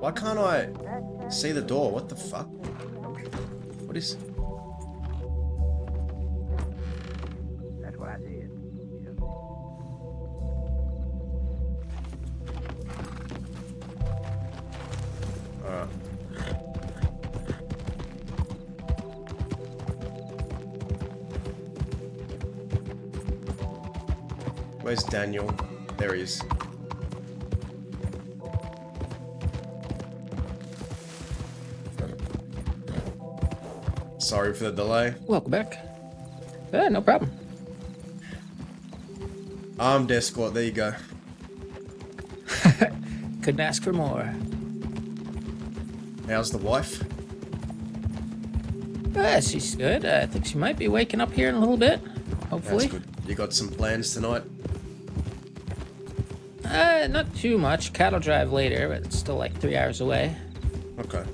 Why can't I see the door? What the fuck? What is... That's what I did. Alright. Where's Daniel? There he is. Sorry for the delay. Welcome back. No problem. Armed escort, there you go. Couldn't ask for more. How's the wife? She's good. I think she might be waking up here in a little bit. Hopefully. That's good. You got some plans tonight? Not too much. Cattle drive later, but it's still like 3 hours away. Okay.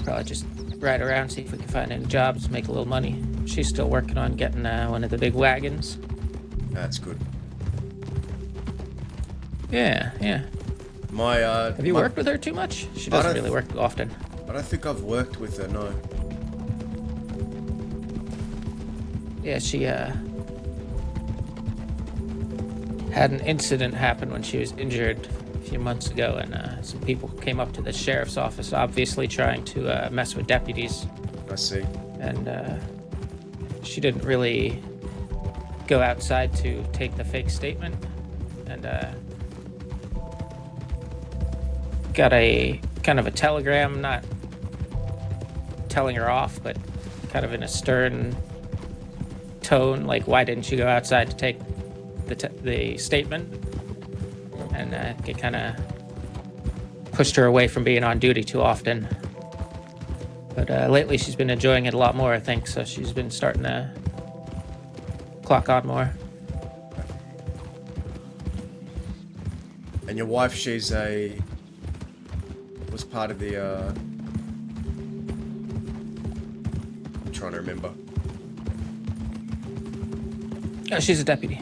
Probably just ride around, see if we can find any jobs, make a little money. She's still working on getting one of the big wagons. That's good. Yeah. Have Have you worked with her too much? She doesn't really work often. I don't think I've worked with her, no. Yeah, she had an incident happen when she was injured a few months ago, and some people came up to the sheriff's office, obviously trying to mess with deputies. I see. And she didn't really go outside to take the fake statement, and got a kind of a telegram, not telling her off, but kind of in a stern tone, like, why didn't you go outside to take the statement? And it kind of pushed her away from being on duty too often. But lately she's been enjoying it a lot more, I think, so she's been starting to clock on more. And your wife, she's was part of the I'm trying to remember. Oh, she's a deputy.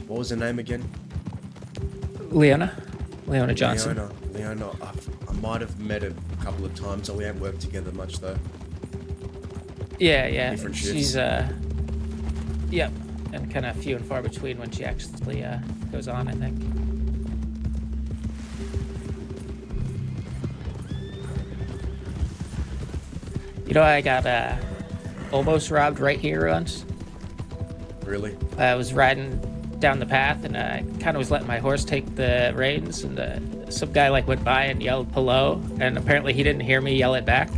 What was her name again? Leona Johnson. Leona. I might have met her a couple of times, or we haven't worked together much though. Yeah. Different shifts. She's yep, and kind of few and far between when she actually goes on, I think. You know, I got almost robbed right here once. Really? I was riding down the path, and I kind of was letting my horse take the reins, and some guy like went by and yelled "hello," and apparently he didn't hear me yell it back,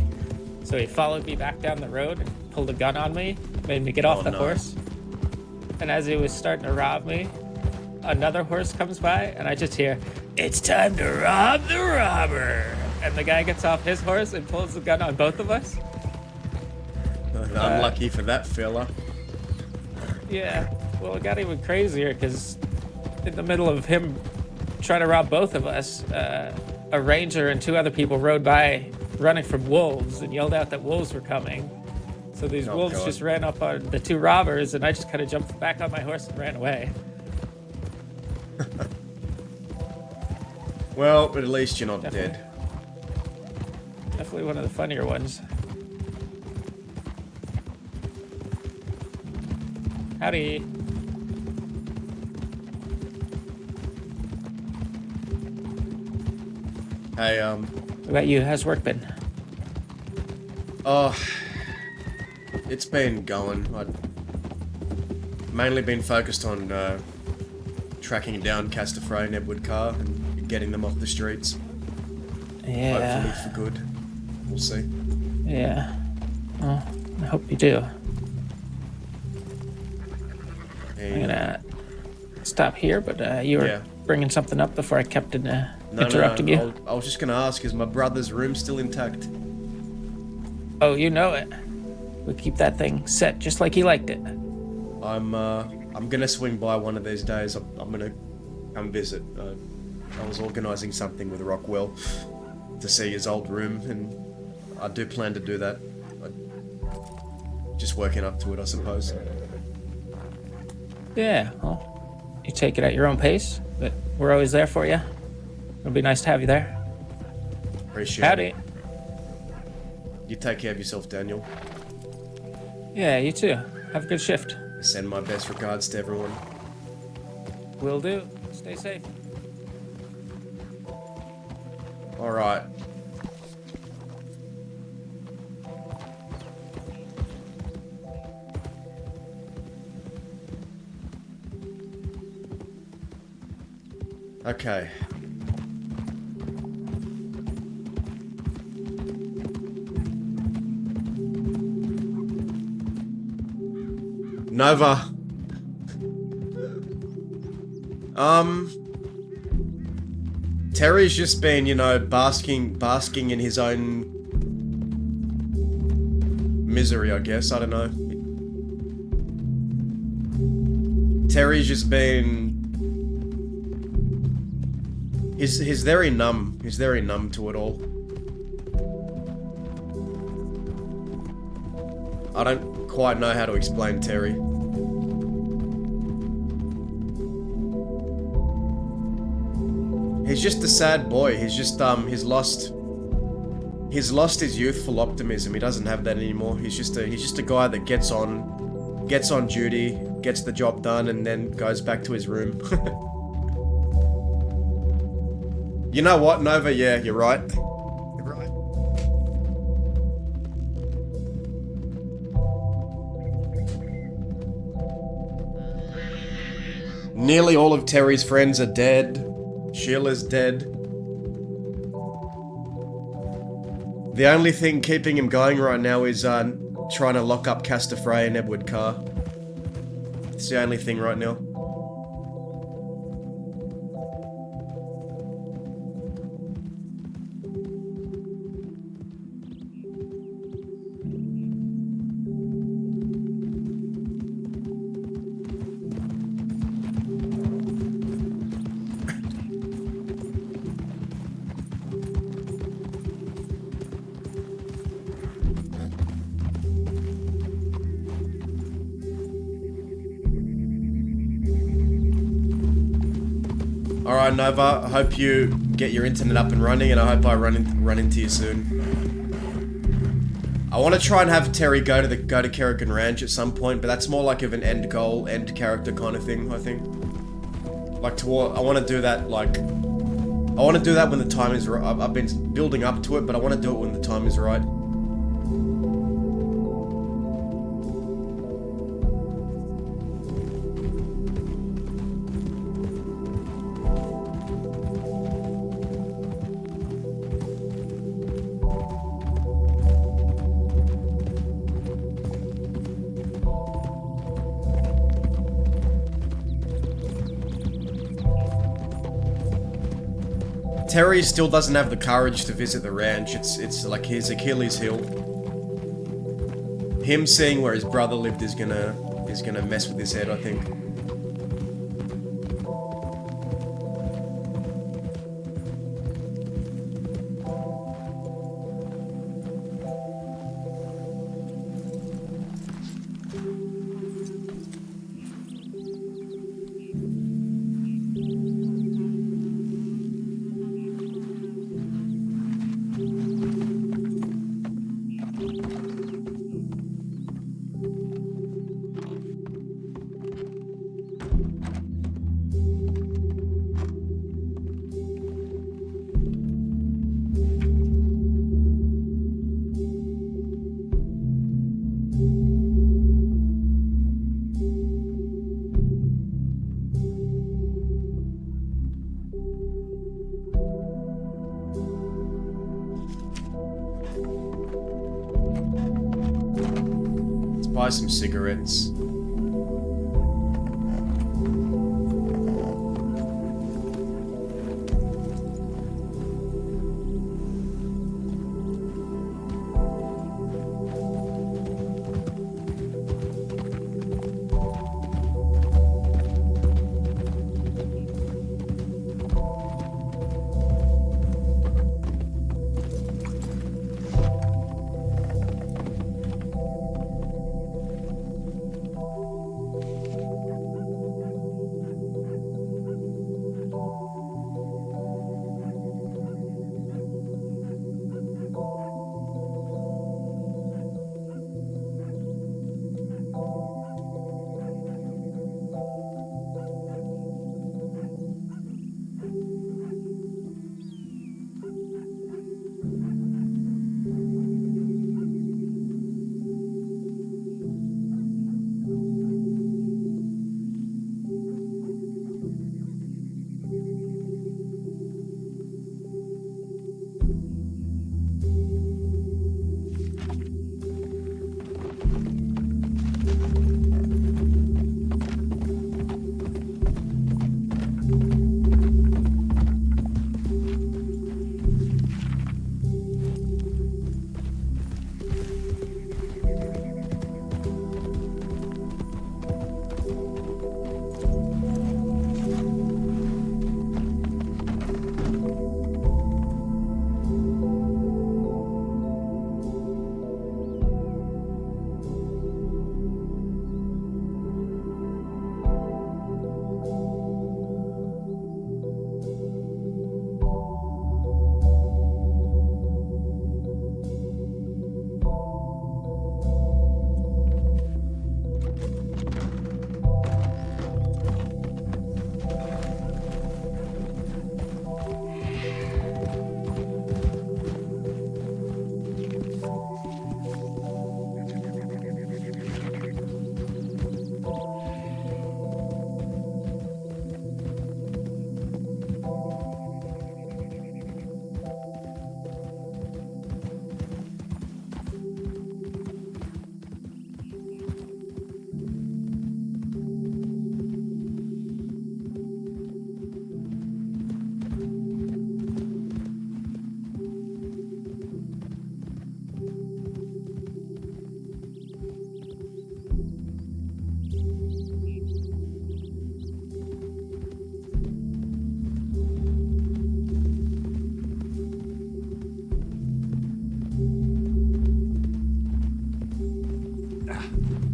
so he followed me back down the road and pulled a gun on me, made me get off the horse. And as he was starting to rob me, another horse comes by, and I just hear, "It's time to rob the robber," and the guy gets off his horse and pulls the gun on both of us. Unlucky for that fella. Yeah, well, it got even crazier because in the middle of him trying to rob both of us, a ranger and two other people rode by running from wolves and yelled out that wolves were coming. So these wolves just ran up on the two robbers, and I just kind of jumped back on my horse and ran away. Well, but at least you're not dead. Definitely one of the funnier ones. Howdy. Hey, What about you? How's work been? Oh, it's been going. I've mainly been focused on tracking down Castafray and Edward Carr and getting them off the streets. Yeah. Hopefully for good. We'll see. Yeah. Well, I hope you do. Hey. I'm gonna stop here, but you were bringing something up before I kept interrupting you. I was just gonna ask, is my brother's room still intact? Oh, you know it. We keep that thing set just like he liked it. I'm gonna swing by one of these days. I'm gonna come visit. I was organising something with Rockwell to see his old room, and I do plan to do that. Just working up to it, I suppose. Yeah, well, you take it at your own pace, but we're always there for you. It'll be nice to have you there. Appreciate Howdy. it. You take care of yourself, Daniel. Yeah, you too. Have a good shift. Send my best regards to everyone. Will do. Stay safe. All right. Okay. Nova. Terry's just been, you know, basking in his own misery, I guess. I don't know. Terry's just been... He's very numb. He's very numb to it all. I don't quite know how to explain Terry. He's just a sad boy. He's just he's lost his youthful optimism. He doesn't have that anymore. He's just a guy that gets on duty, gets the job done, and then goes back to his room. You know what, Nova? Yeah, you're right. You're right. Nearly all of Terry's friends are dead. Sheila's dead. The only thing keeping him going right now is trying to lock up Castor Frey and Edward Carr. It's the only thing right now. Alright, Nova, I hope you get your internet up and running, and I hope I run into you soon. I want to try and have Terry go to Kerrigan Ranch at some point, but that's more like of an end goal, end character kind of thing, I think. Like, I want to do that, like... I want to do that when the time is right. I've been building up to it, but I want to do it when the time is right. Terry still doesn't have the courage to visit the ranch. It's like his Achilles heel. Him seeing where his brother lived is gonna mess with his head, I think. Buy some cigarettes.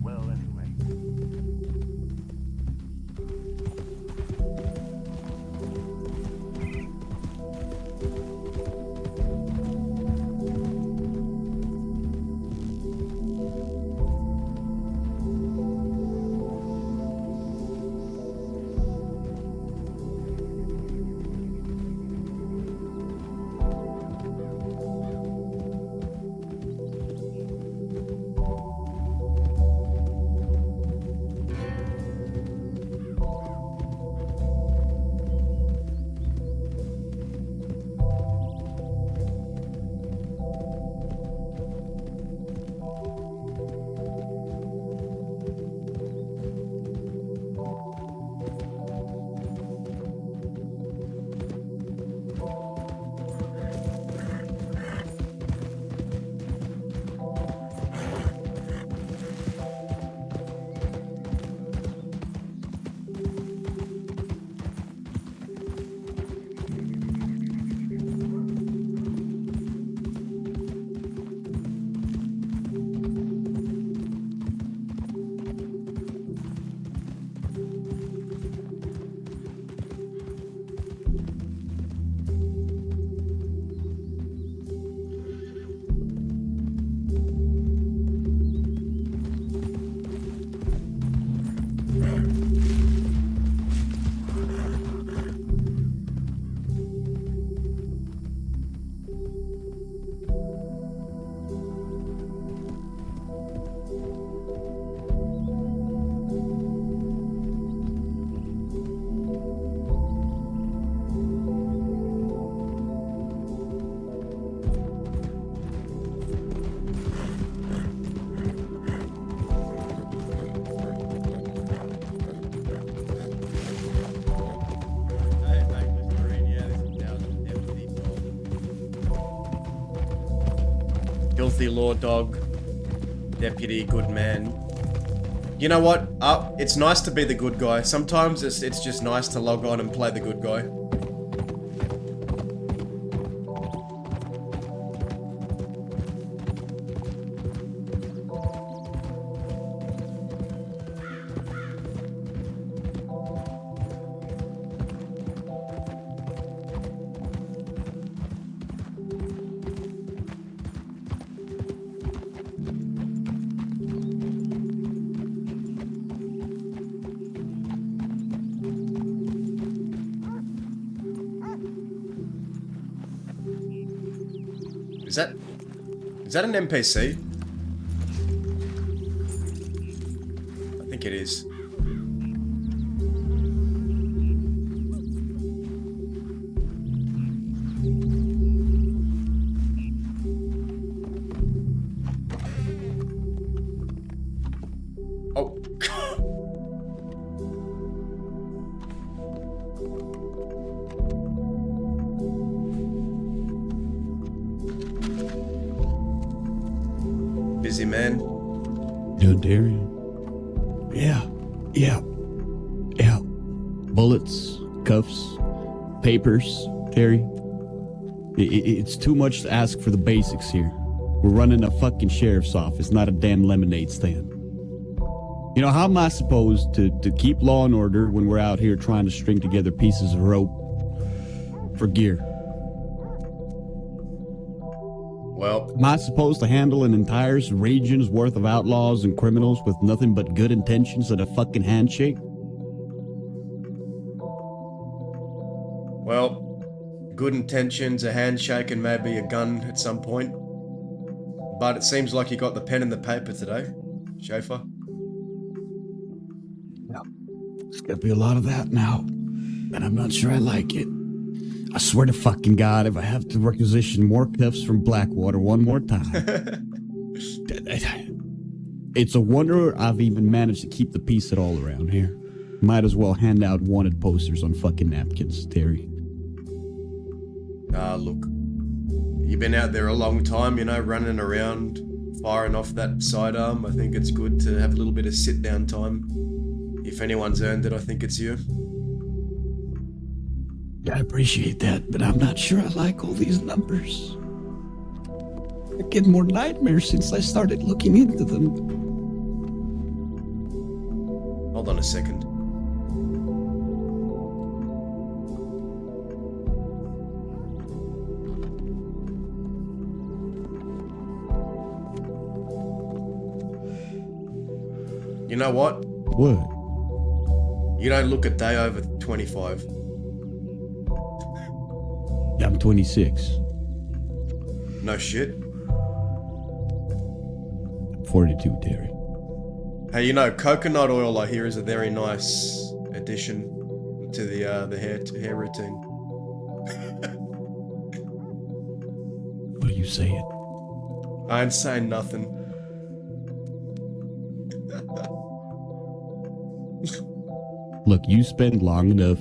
Well, anyway. Filthy law dog, deputy, good man. You know what? It's nice to be the good guy. Sometimes it's just nice to log on and play the good guy. Is that an NPC? I think it is. Oh. Busy man. Yo, Darian. Yeah. Bullets, cuffs, papers, Terry. It's too much to ask for the basics here. We're running a fucking sheriff's office, not a damn lemonade stand. You know, how am I supposed to keep law and order when we're out here trying to string together pieces of rope for gear? Well, Am I supposed to handle an entire region's worth of outlaws and criminals with nothing but good intentions and a fucking handshake? well, good intentions, a handshake, and maybe a gun at some point. But it seems like you got the pen and the paper today, Schaefer. There's gonna be a lot of that now, and I'm not sure I like it. I swear to fucking God, if I have to requisition more cuffs from Blackwater one more time. It's a wonder I've even managed to keep the peace at all around here. Might as well hand out wanted posters on fucking napkins, Terry. Look, you've been out there a long time, you know, running around, firing off that sidearm. I think it's good to have a little bit of sit-down time. If anyone's earned it, I think it's you. I appreciate that, but I'm not sure I like all these numbers. I get more nightmares since I started looking into them. Hold on a second. You know what? What? You don't look a day over 25. I'm 26. No shit. 42, Terry. Hey, you know, coconut oil I hear is a very nice addition to the hair routine. What are you saying? I ain't saying nothing. Look, you spend long enough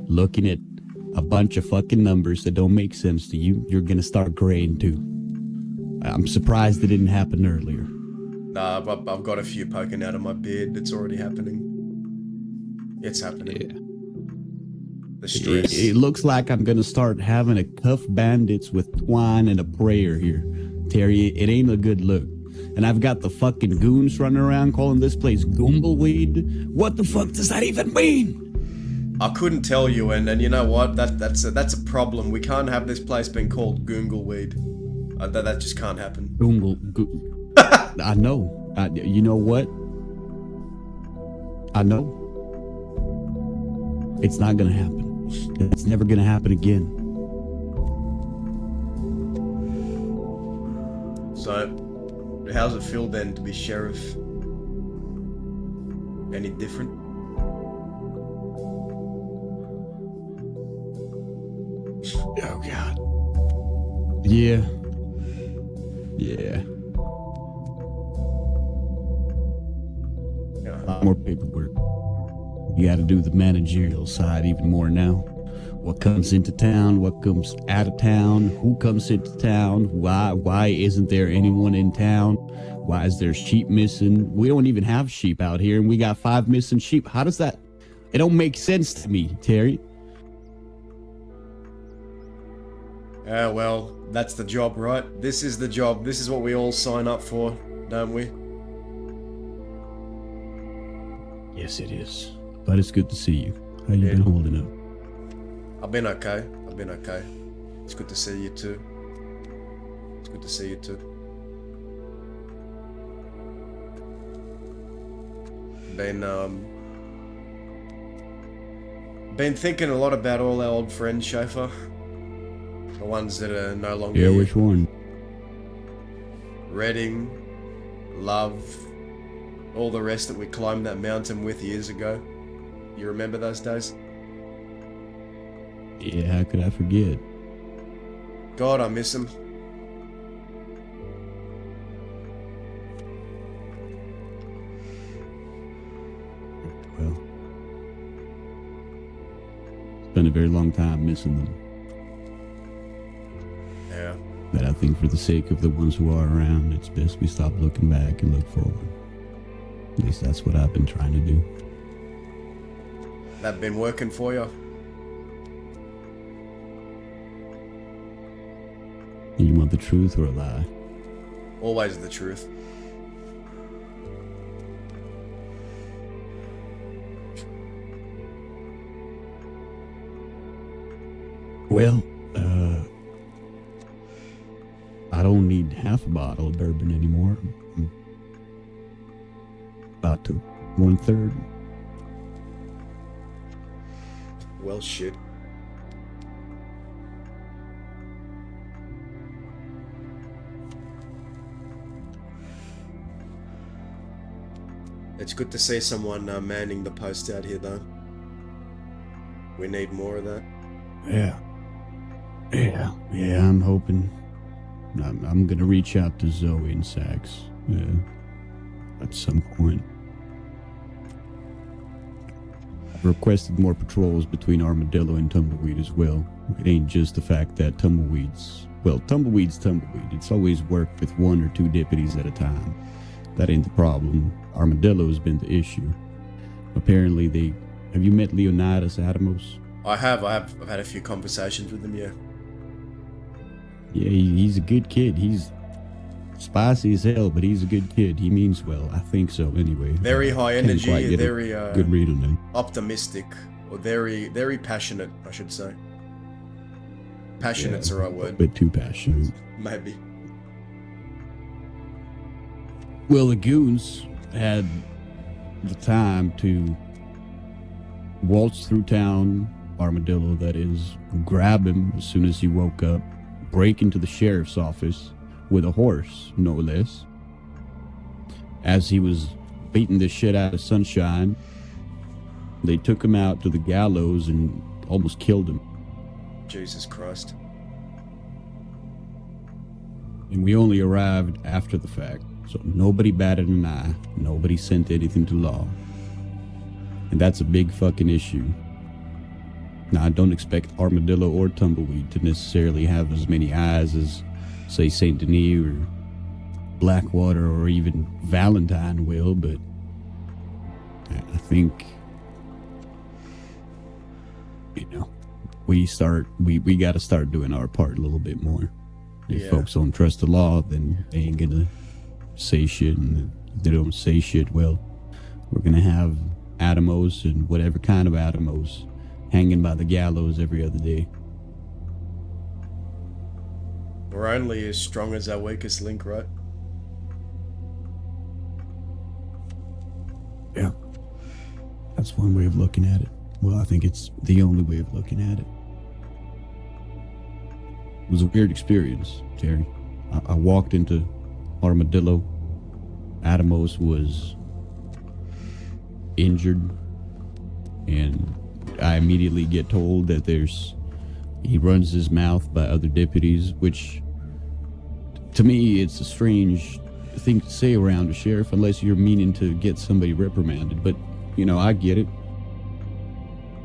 looking at a bunch of fucking numbers that don't make sense to you, you're gonna start graying too. I'm surprised it didn't happen earlier. Nah, I've got a few poking out of my beard. It's already happening. It's happening. Yeah. The stress. It looks like I'm gonna start having a cuff bandits with twine and a prayer here. Terry, it ain't a good look. And I've got the fucking goons running around calling this place Gumbleweed. What the fuck does that even mean? I couldn't tell you, and you know what? That's a problem. We can't have this place being called Goongleweed. That just can't happen. I know. You know what? I know. It's not gonna happen. It's never gonna happen again. So, how's it feel then to be sheriff? Any different? Oh God. Yeah. Yeah. A lot more paperwork. You gotta do the managerial side even more now. What comes into town, what comes out of town, who comes into town, why isn't there anyone in town? Why is there sheep missing? We don't even have sheep out here and we got 5 missing sheep. How does that? It don't make sense to me, Terry. Well, that's the job, right? This is the job. This is what we all sign up for, don't we? Yes, it is. But it's good to see you. How you been holding up? I've been okay. It's good to see you too. Been thinking a lot about all our old friends, Schaefer. The ones that are no longer Yeah, here. which one? Redding, Love, all the rest that we climbed that mountain with years ago. You remember those days? Yeah, how could I forget? God, I miss them. Well, it's been a very long time missing them. Yeah. But I think for the sake of the ones who are around, it's best we stop looking back and look forward. At least that's what I've been trying to do. That been working for you? You want the truth or a lie? Always the truth. Well, I don't need half a bottle of bourbon anymore. I'm about to 1/3. Well, shit. It's good to see someone manning the post out here, though. We need more of that. Yeah, I'm hoping. I'm gonna reach out to Zoe and Sax at some point. I've requested more patrols between Armadillo and Tumbleweed as well. It ain't just the fact that Tumbleweed's Tumbleweed. It's always worked with 1 or 2 deputies at a time. That ain't the problem. Armadillo's been the issue. Apparently have you met Leonidas Adamos? I've had a few conversations with him, yeah. Yeah, he's a good kid. He's spicy as hell, but he's a good kid. He means well. I think so, anyway. Very high Can't energy, quite get a very good read on him. optimistic, or very passionate, I should say. Passionate's the right A word. bit too passionate. Maybe. Well, the goons had the time to waltz through town, Armadillo that is, grab him as soon as he woke up, break into the sheriff's office with a horse, no less. As he was beating the shit out of Sunshine, they took him out to the gallows and almost killed him. Jesus Christ. And we only arrived after the fact, so nobody batted an eye, nobody sent anything to law. And that's a big fucking issue. Now, I don't expect Armadillo or Tumbleweed to necessarily have as many eyes as, say, St. Denis or Blackwater or even Valentine will, but I think, you know, we got to start doing our part a little bit more. If folks don't trust the law, then they ain't gonna say shit, and if they don't say shit, well, we're gonna have Atomos and whatever kind of Atomos hanging by the gallows every other day. We're only as strong as our weakest link, right? Yeah. That's one way of looking at it. Well, I think it's the only way of looking at it. It was a weird experience, Terry. I walked into Armadillo. Atomos was injured, and I immediately get told that he runs his mouth by other deputies, which to me it's a strange thing to say around a sheriff unless you're meaning to get somebody reprimanded, but you know, I get it.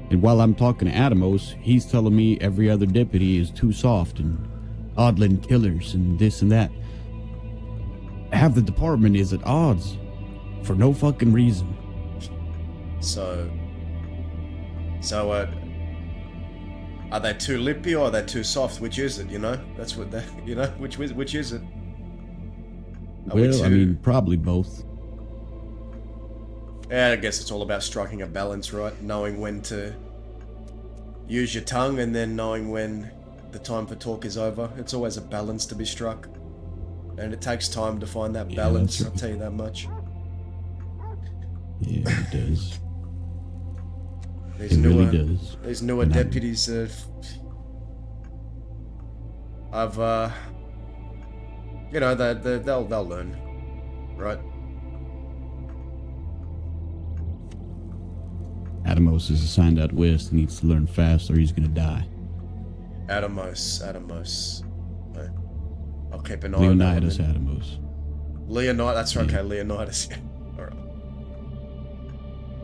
And while I'm talking to Atomos, he's telling me every other deputy is too soft and Odlin killers and this and that. Half the department is at odds for no fucking reason. So are they too lippy or are they too soft? Which is it, you know? That's what they, you know, which is it? Well, I mean, probably both. Yeah, I guess it's all about striking a balance, right? Knowing when to use your tongue and then knowing when the time for talk is over. It's always a balance to be struck. And it takes time to find that balance, I'll tell you that much. Yeah, it does. These It newer, really does. These newer deputies, you know, they'll learn, right? Atomos is assigned out west and needs to learn fast or he's gonna die. Atomos. Okay. I'll keep an eye Leonidas on that. Atomos. Leonidas, that's right, Yeah. okay, Leonidas. Alright.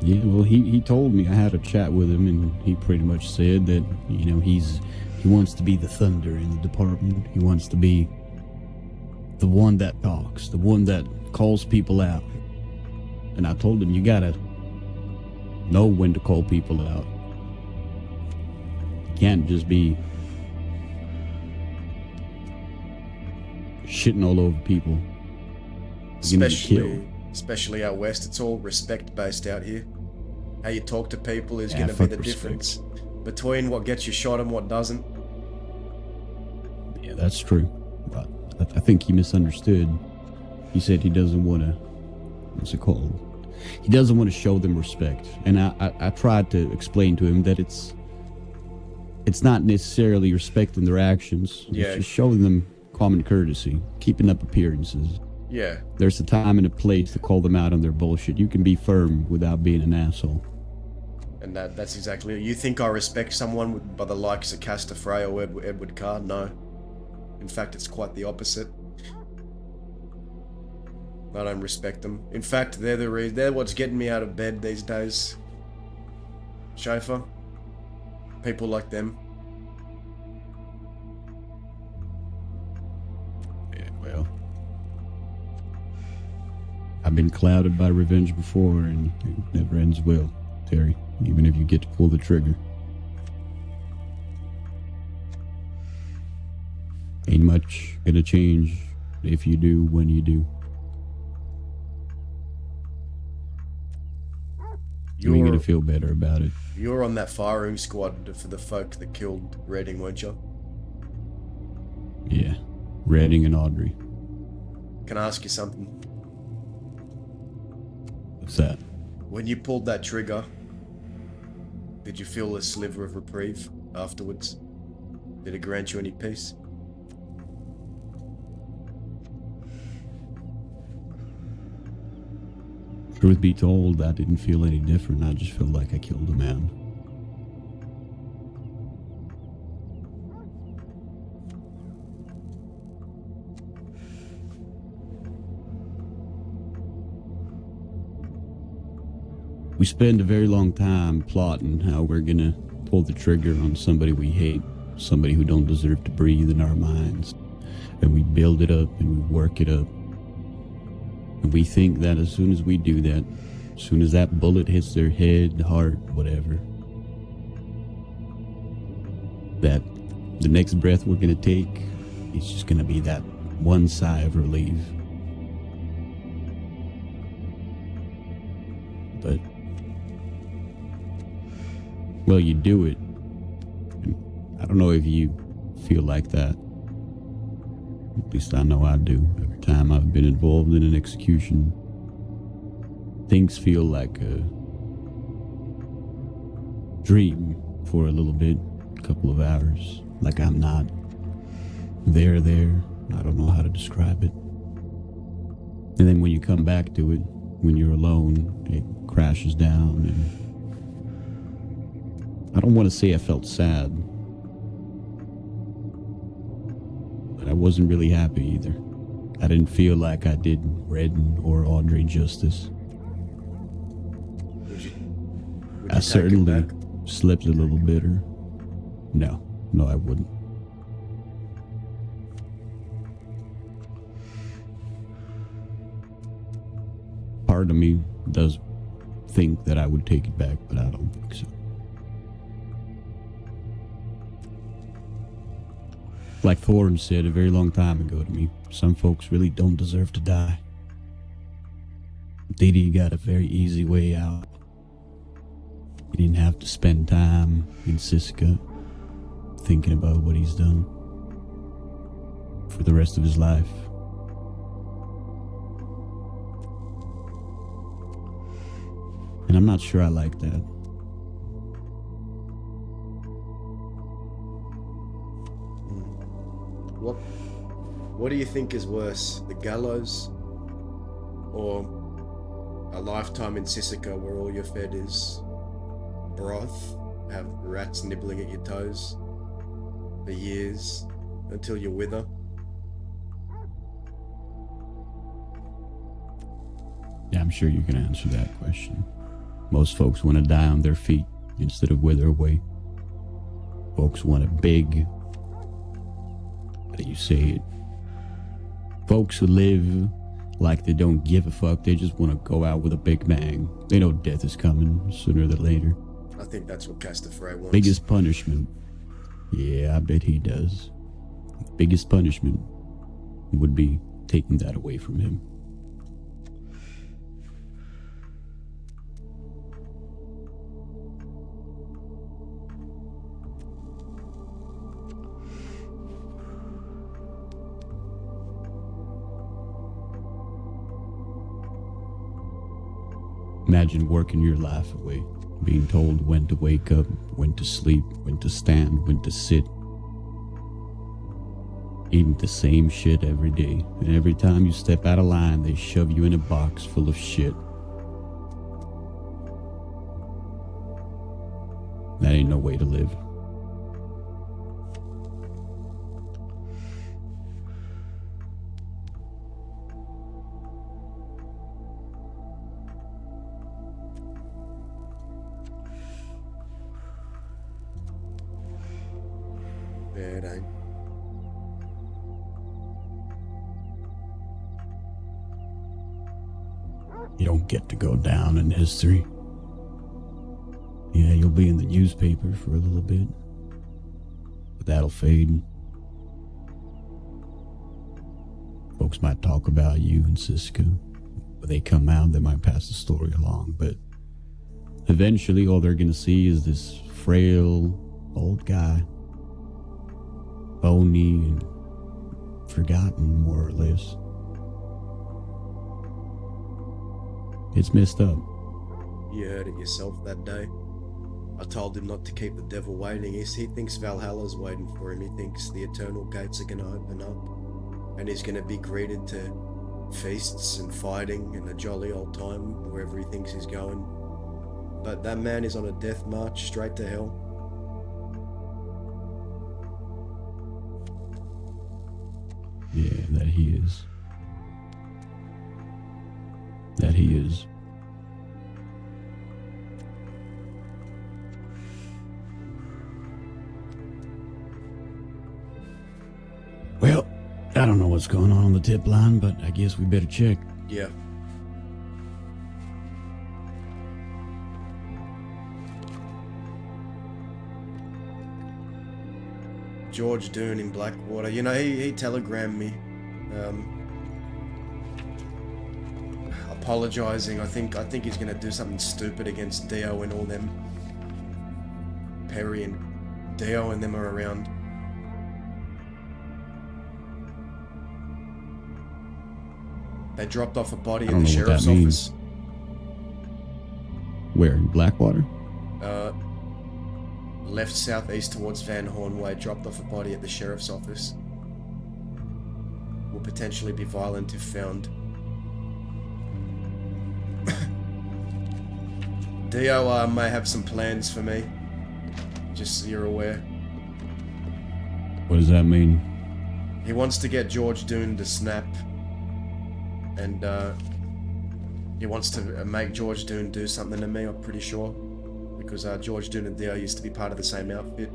Yeah, well, he told me, I had a chat with him, and he pretty much said that, you know, he wants to be the thunder in the department. He wants to be the one that talks, the one that calls people out. And I told him, you gotta know when to call people out. You can't just be shitting all over people. You're gonna get killed. Especially out west, it's all respect based out here. How you talk to people is Yeah, going to be fuck the respect. difference between what gets you shot and what doesn't. Yeah, that's true. But I think he misunderstood. He said he doesn't want to, what's it called? He doesn't want to show them respect. And I tried to explain to him that it's not necessarily respecting their actions. Yeah. It's just showing them common courtesy, keeping up appearances. Yeah, There's a time and a place to call them out on their bullshit. You can be firm without being an asshole. and that's exactly it. You think I respect someone by the likes of Castor Frey or Edward Carr? No. In fact, it's quite the opposite. I don't respect them. In fact, they're what's getting me out of bed these days. Schaefer. People like them. Yeah, well, I've been clouded by revenge before, and it never ends well, Terry, even if you get to pull the trigger. Ain't much gonna change if you do, when you do. You ain't gonna feel better about it. You're on that firing squad for the folk that killed Redding, weren't you? Yeah. Redding and Audrey. Can I ask you something? What's that? When you pulled that trigger, did you feel a sliver of reprieve afterwards? Did it grant you any peace? Truth be told, I didn't feel any different. I just felt like I killed a man. We spend a very long time plotting how we're gonna pull the trigger on somebody we hate, somebody who don't deserve to breathe in our minds. And we build it up and we work it up. And we think that as soon as we do that, as soon as that bullet hits their head, heart, whatever, that the next breath we're gonna take is just gonna be that one sigh of relief. But, well, you do it. And I don't know if you feel like that. At least I know I do. Every time I've been involved in an execution, things feel like a dream for a little bit, a couple of hours. Like I'm not there. I don't know how to describe it. And then when you come back to it, when you're alone, it crashes down. And I don't want to say I felt sad, but I wasn't really happy either. I didn't feel like I did Redden or Audrey justice. Would you I take it certainly back? slept a little bitter. No, I wouldn't. Part of me does think that I would take it back, but I don't think so. Like Thorne said a very long time ago to me, some folks really don't deserve to die. Didi got a very easy way out. He didn't have to spend time in Siska thinking about what he's done for the rest of his life. And I'm not sure I like that. What do you think is worse, the gallows or a lifetime in Sissika where all you're fed is broth, have rats nibbling at your toes for years until you wither? Yeah, I'm sure you can answer that question. Most folks want to die on their feet instead of wither away. Folks want a big, how do you say it? Folks who live like they don't give a fuck, they just want to go out with a big bang. They know death is coming sooner than later. I think that's what Castafray wants. Biggest punishment. Yeah, I bet he does. Biggest punishment would be taking that away from him. Imagine working your life away, being told when to wake up, when to sleep, when to stand, when to sit. Eating the same shit every day, and every time you step out of line, they shove you in a box full of shit. That ain't no way to live. Yeah, it ain't. You don't get to go down in history. Yeah, you'll be in the newspaper for a little bit, but that'll fade. Folks might talk about you and Cisco. When they come out, they might pass the story along, but eventually all they're gonna see is this frail old guy, bony and forgotten, more or less. It's messed up. You heard it yourself that day. I told him not to keep the devil waiting. He thinks Valhalla's waiting for him. He thinks the eternal gates are gonna open up, and he's gonna be greeted to feasts and fighting and a jolly old time wherever he thinks he's going. But that man is on a death march straight to hell. Yeah, that he is. That he is. Well, I don't know what's going on the tip line, but I guess we better check. Yeah. George Doone in Blackwater. You know, he telegrammed me. Apologizing. I think he's gonna do something stupid against Dio and all them. Perry and Dio and them are around. They dropped off a body in the sheriff's office. Where, in Blackwater? Left southeast towards Van Horn Way, dropped off a body at the sheriff's office. Will potentially be violent if found. Dio may have some plans for me. Just so you're aware. What does that mean? He wants to get George Doone to snap. And he wants to make George Doone do something to me, I'm pretty sure. Because George Doone and Dio used to be part of the same outfit.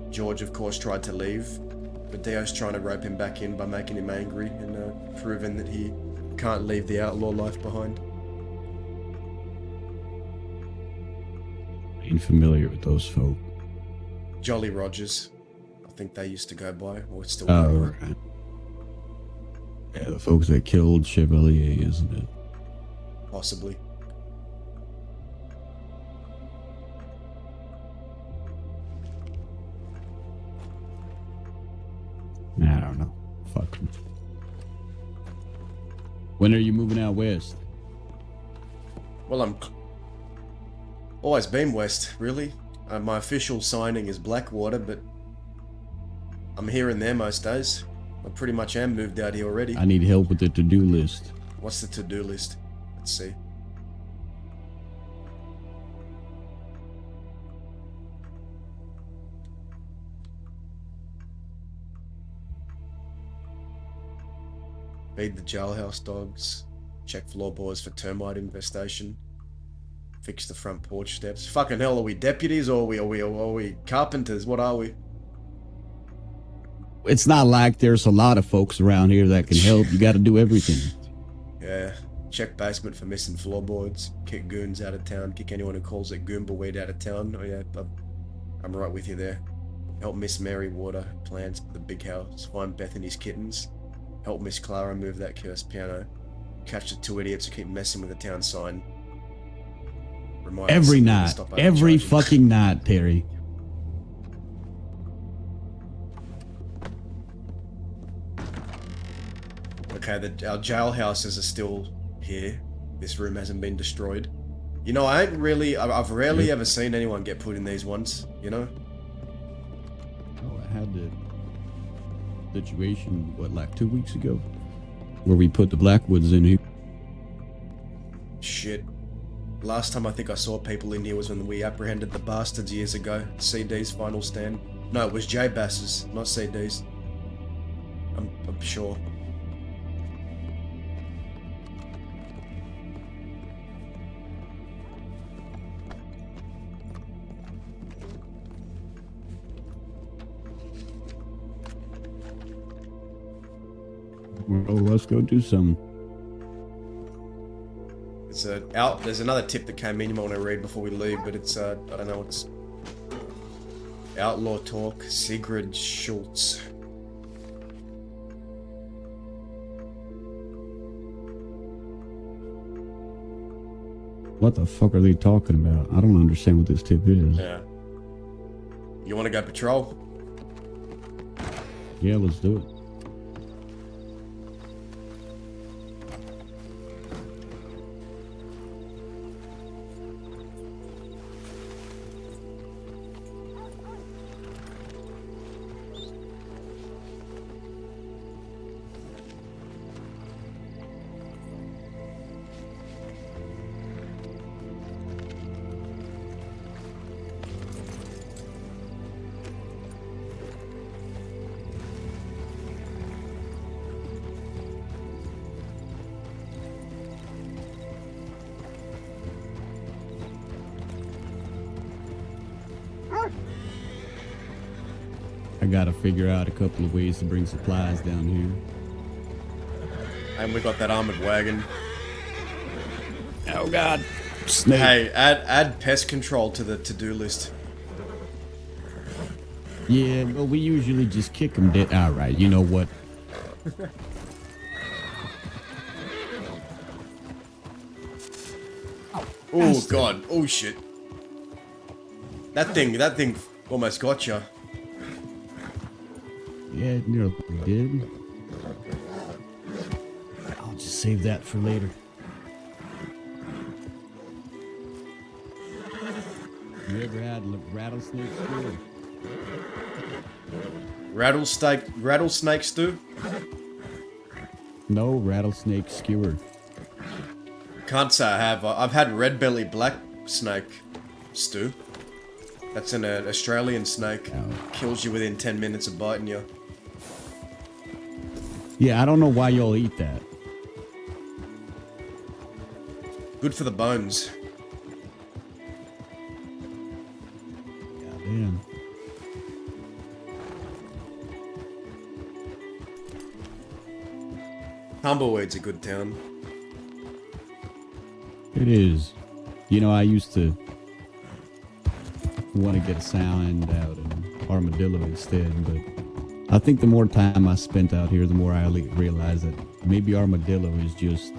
George, of course, tried to leave. But Dio's trying to rope him back in by making him angry and proving that he can't leave the outlaw life behind. Ain't familiar with those folk. Jolly Rogers, I think they used to go by, or still Oh, go by. right. Yeah, the folks that killed Chevalier, isn't it? Possibly. I don't know. Fuck them. When are you moving out west? Well, I'm always been west, really. My official signing is Blackwater, but I'm here and there most days. I pretty much am moved out here already. I need help with the to-do list. What's the to-do list? Let's see. Feed the jailhouse dogs. Check floorboards for termite infestation. Fix the front porch steps. Fucking hell, are we deputies or are we carpenters? What are we? It's not like there's a lot of folks around here that can help. You got to do everything. Yeah. Check basement for missing floorboards. Kick goons out of town. Kick anyone who calls it Goomba out of town. Oh yeah, I'm right with you there. Help Miss Mary water plants at the big house. Find Bethany's kittens. Help Miss Clara move that cursed piano. Catch the two idiots who keep messing with the town sign. Remind Every us to night. stop Every overcharging. fucking night, Terry. Okay, our jailhouses are still here. This room hasn't been destroyed. You know, I've rarely ever seen anyone get put in these ones, you know? Oh, I had the situation, like 2 weeks ago? Where we put the Blackwoods in here. Shit. Last time I think I saw people in here was when we apprehended the bastards years ago. CD's final stand. No, it was J Bass's, not CD's. I'm sure. Well, let's go do some. There's another tip that came in you might want to read before we leave, but it's I don't know, it's Outlaw Talk, Sigrid Schultz. What the fuck are they talking about? I don't understand what this tip is. Yeah. You want to go patrol? Yeah, let's do it. I gotta figure out a couple of ways to bring supplies down here. And we got that armored wagon. Oh god. Snake. Hey, add pest control to the to-do list. Yeah, well, we usually just kick them dead. Alright, you know what? Oh god, oh shit. That thing almost got you. Yeah, it nearly did. I'll just save that for later. You ever had rattlesnake stew? Rattlesnake stew? No, rattlesnake skewer. Can't say I have. I've had red belly black snake stew. That's an Australian snake. Oh. Kills you within 10 minutes of biting you. Yeah, I don't know why y'all eat that. Good for the bones. Goddamn. Tumbleweed's a good town. It is. You know, I used to want to get a sound out in Armadillo instead, but I think the more time I spent out here, the more I realized that maybe Armadillo is just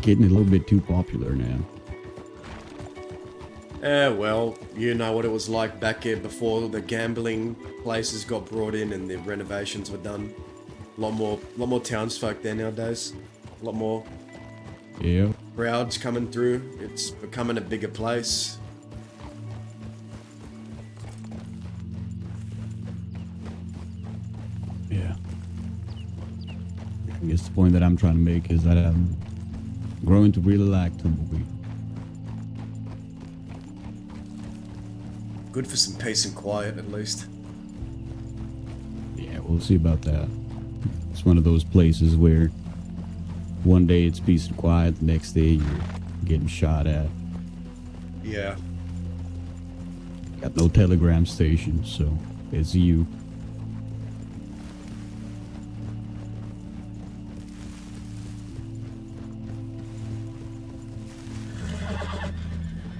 getting a little bit too popular now. Well, you know what it was like back here before the gambling places got brought in and the renovations were done. A lot more townsfolk there nowadays. A lot more Yeah. crowds coming through. It's becoming a bigger place. Yeah. I guess the point that I'm trying to make is that I'm growing to really like Tumbleweed. Good for some peace and quiet, at least. Yeah, we'll see about that. It's one of those places where one day it's peace and quiet, the next day you're getting shot at. Yeah. Got no telegram station, so it's you.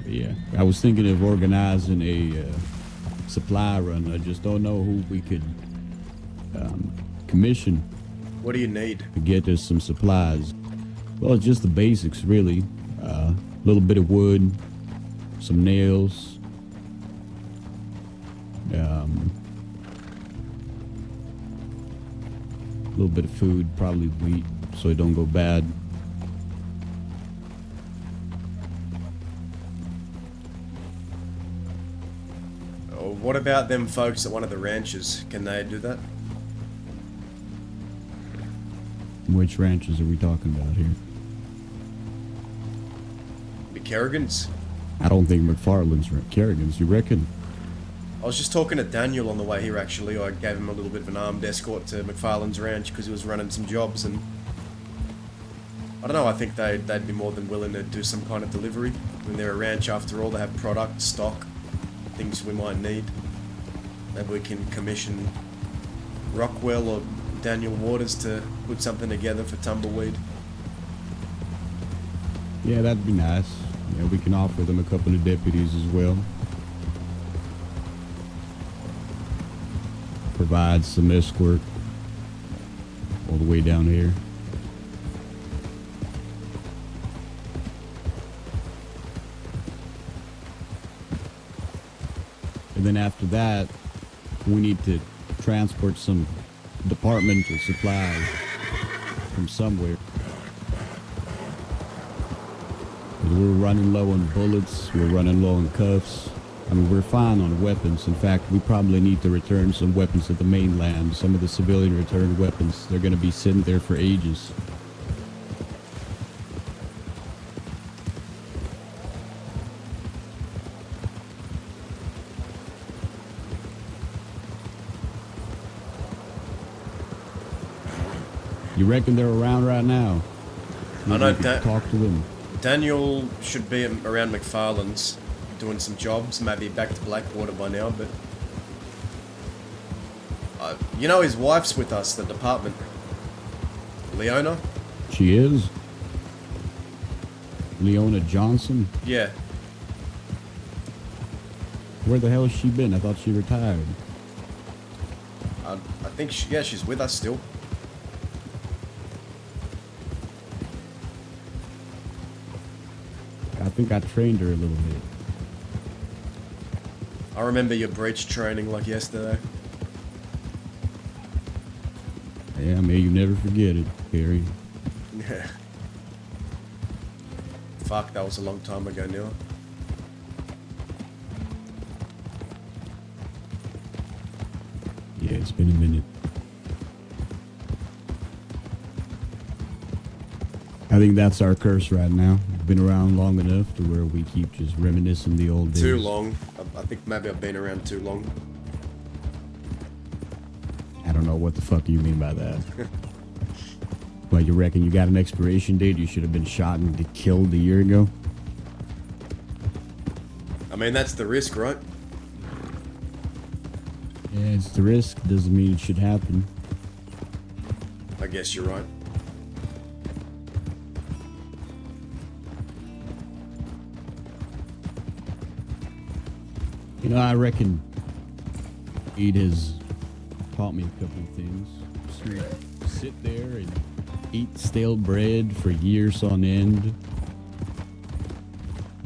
Yeah, I was thinking of organizing a supply run. I just don't know who we could commission What do you need? to get us some supplies. Well, it's just the basics, really. A little bit of wood, some nails, a little bit of food, probably wheat, so it don't go bad. Oh, what about them folks at one of the ranches? Can they do that? Which ranches are we talking about here? The Kerrigans? I don't think McFarland's Kerrigan's. You reckon? I was just talking to Daniel on the way here, actually. I gave him a little bit of an armed escort to McFarland's ranch because he was running some jobs, and I don't know, I think they'd be more than willing to do some kind of delivery. I mean, they're a ranch after all. They have product, stock, things we might need. Maybe we can commission Rockwell or Daniel Waters to put something together for Tumbleweed. Yeah, that'd be nice. Yeah, we can offer them a couple of deputies as well. Provide some escort all the way down here. And then after that, we need to transport some departmental supplies from somewhere. We're running low on bullets, we're running low on cuffs. I mean, we're fine on weapons. In fact, we probably need to return some weapons to the mainland. Some of the civilian returned weapons, they're going to be sitting there for ages. You reckon they're around right now? I know Maybe we could talk to them. Daniel should be around McFarlane's doing some jobs, maybe back to Blackwater by now, but... you know his wife's with us, the department. Leona? She is? Leona Johnson? Yeah. Where the hell has she been? I thought she retired. I think, she's with us still. I think I trained her a little bit. I remember your breach training like yesterday. Yeah, may you never forget it, Harry. Yeah. Fuck, that was a long time ago now. Yeah, it's been a minute. I think that's our curse right now. We've been around long enough to where we keep just reminiscing the old days. Too long. I think maybe I've been around too long. I don't know what the fuck you mean by that. Well, you reckon you got an expiration date? You should have been shot and killed a year ago? I mean, that's the risk, right? Yeah, it's the risk. Doesn't mean it should happen. I guess you're right. You know, I reckon Eid has taught me a couple of things. So sit there and eat stale bread for years on end.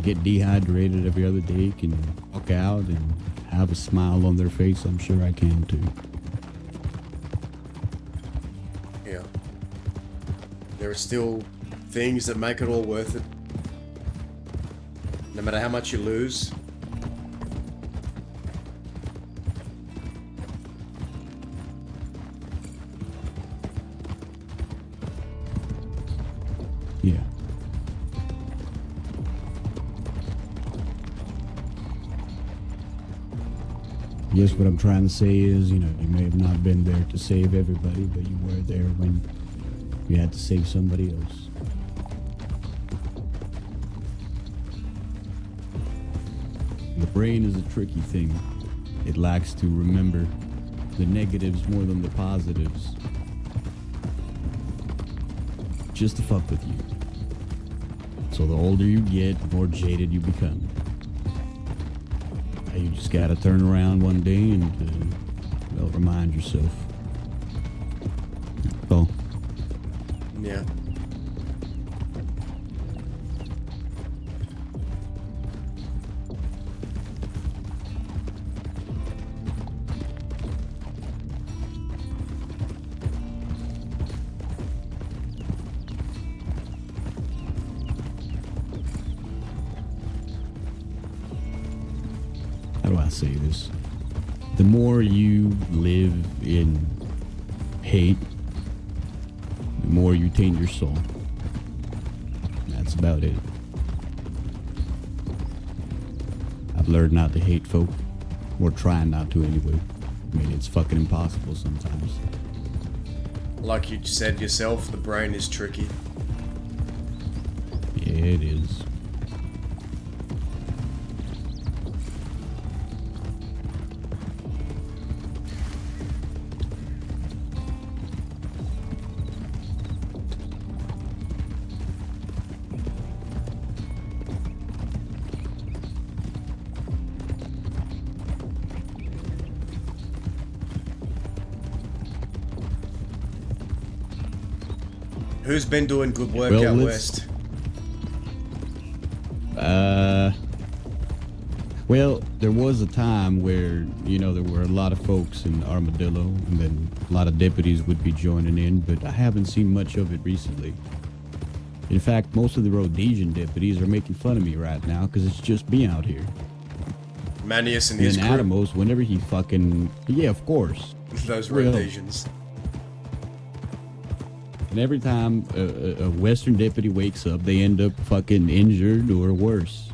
Get dehydrated every other day. Can walk out and have a smile on their face. I'm sure I can too. Yeah. There are still things that make it all worth it. No matter how much you lose. Yeah. I guess what I'm trying to say is, you know, you may have not been there to save everybody, but you were there when you had to save somebody else. The brain is a tricky thing. It likes to remember the negatives more than the positives. Just to fuck with you. So the older you get, the more jaded you become. You just gotta turn around one day and, well, remind yourself. Oh. Yeah. How do I say this? The more you live in hate, the more you taint your soul. That's about it. I've learned not to hate folk, or trying not to anyway. I mean, it's fucking impossible sometimes. Like you said yourself, the brain is tricky. Yeah, it is. Who's been doing good work Well, out let's- west? Well, there was a time where, you know, there were a lot of folks in Armadillo, and then a lot of deputies would be joining in, but I haven't seen much of it recently. In fact, most of the Rhodesian deputies are making fun of me right now because it's just me out here. Manius and And his then crew. Atomos, whenever he fucking... Yeah, of course. Those Real. Rhodesians. And every time a Western deputy wakes up, they end up fucking injured or worse.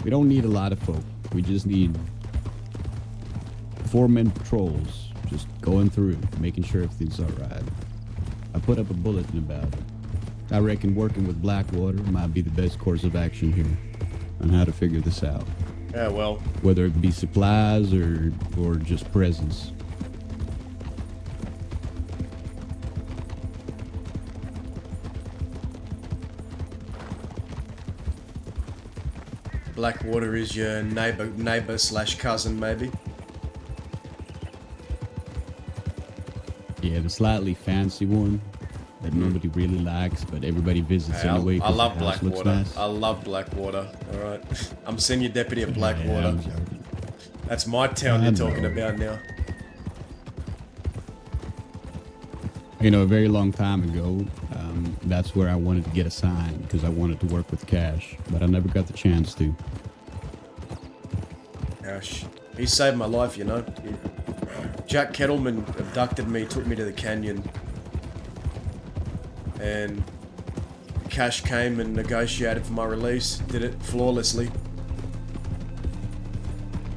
We don't need a lot of folk. We just need 4-man patrols. Just going through, making sure everything's alright. I put up a bulletin about it. I reckon working with Blackwater might be the best course of action here on how to figure this out. Yeah, well, Whether it be supplies or just presence. Blackwater is your neighbor slash cousin, maybe. Yeah, the slightly fancy one that nobody really likes, but everybody visits Hey, anyway. I 'cause love the house looks Blackwater. nice. I love Blackwater. All right, I'm senior deputy at Yeah, Blackwater. I'm joking. That's my town I you're know. talking about now. You know, a very long time ago, that's where I wanted to get assigned because I wanted to work with cash, but I never got the chance to. Gosh, he saved my life, you know. Jack Kettleman abducted me, took me to the canyon, and Cash came and negotiated for my release. Did it flawlessly.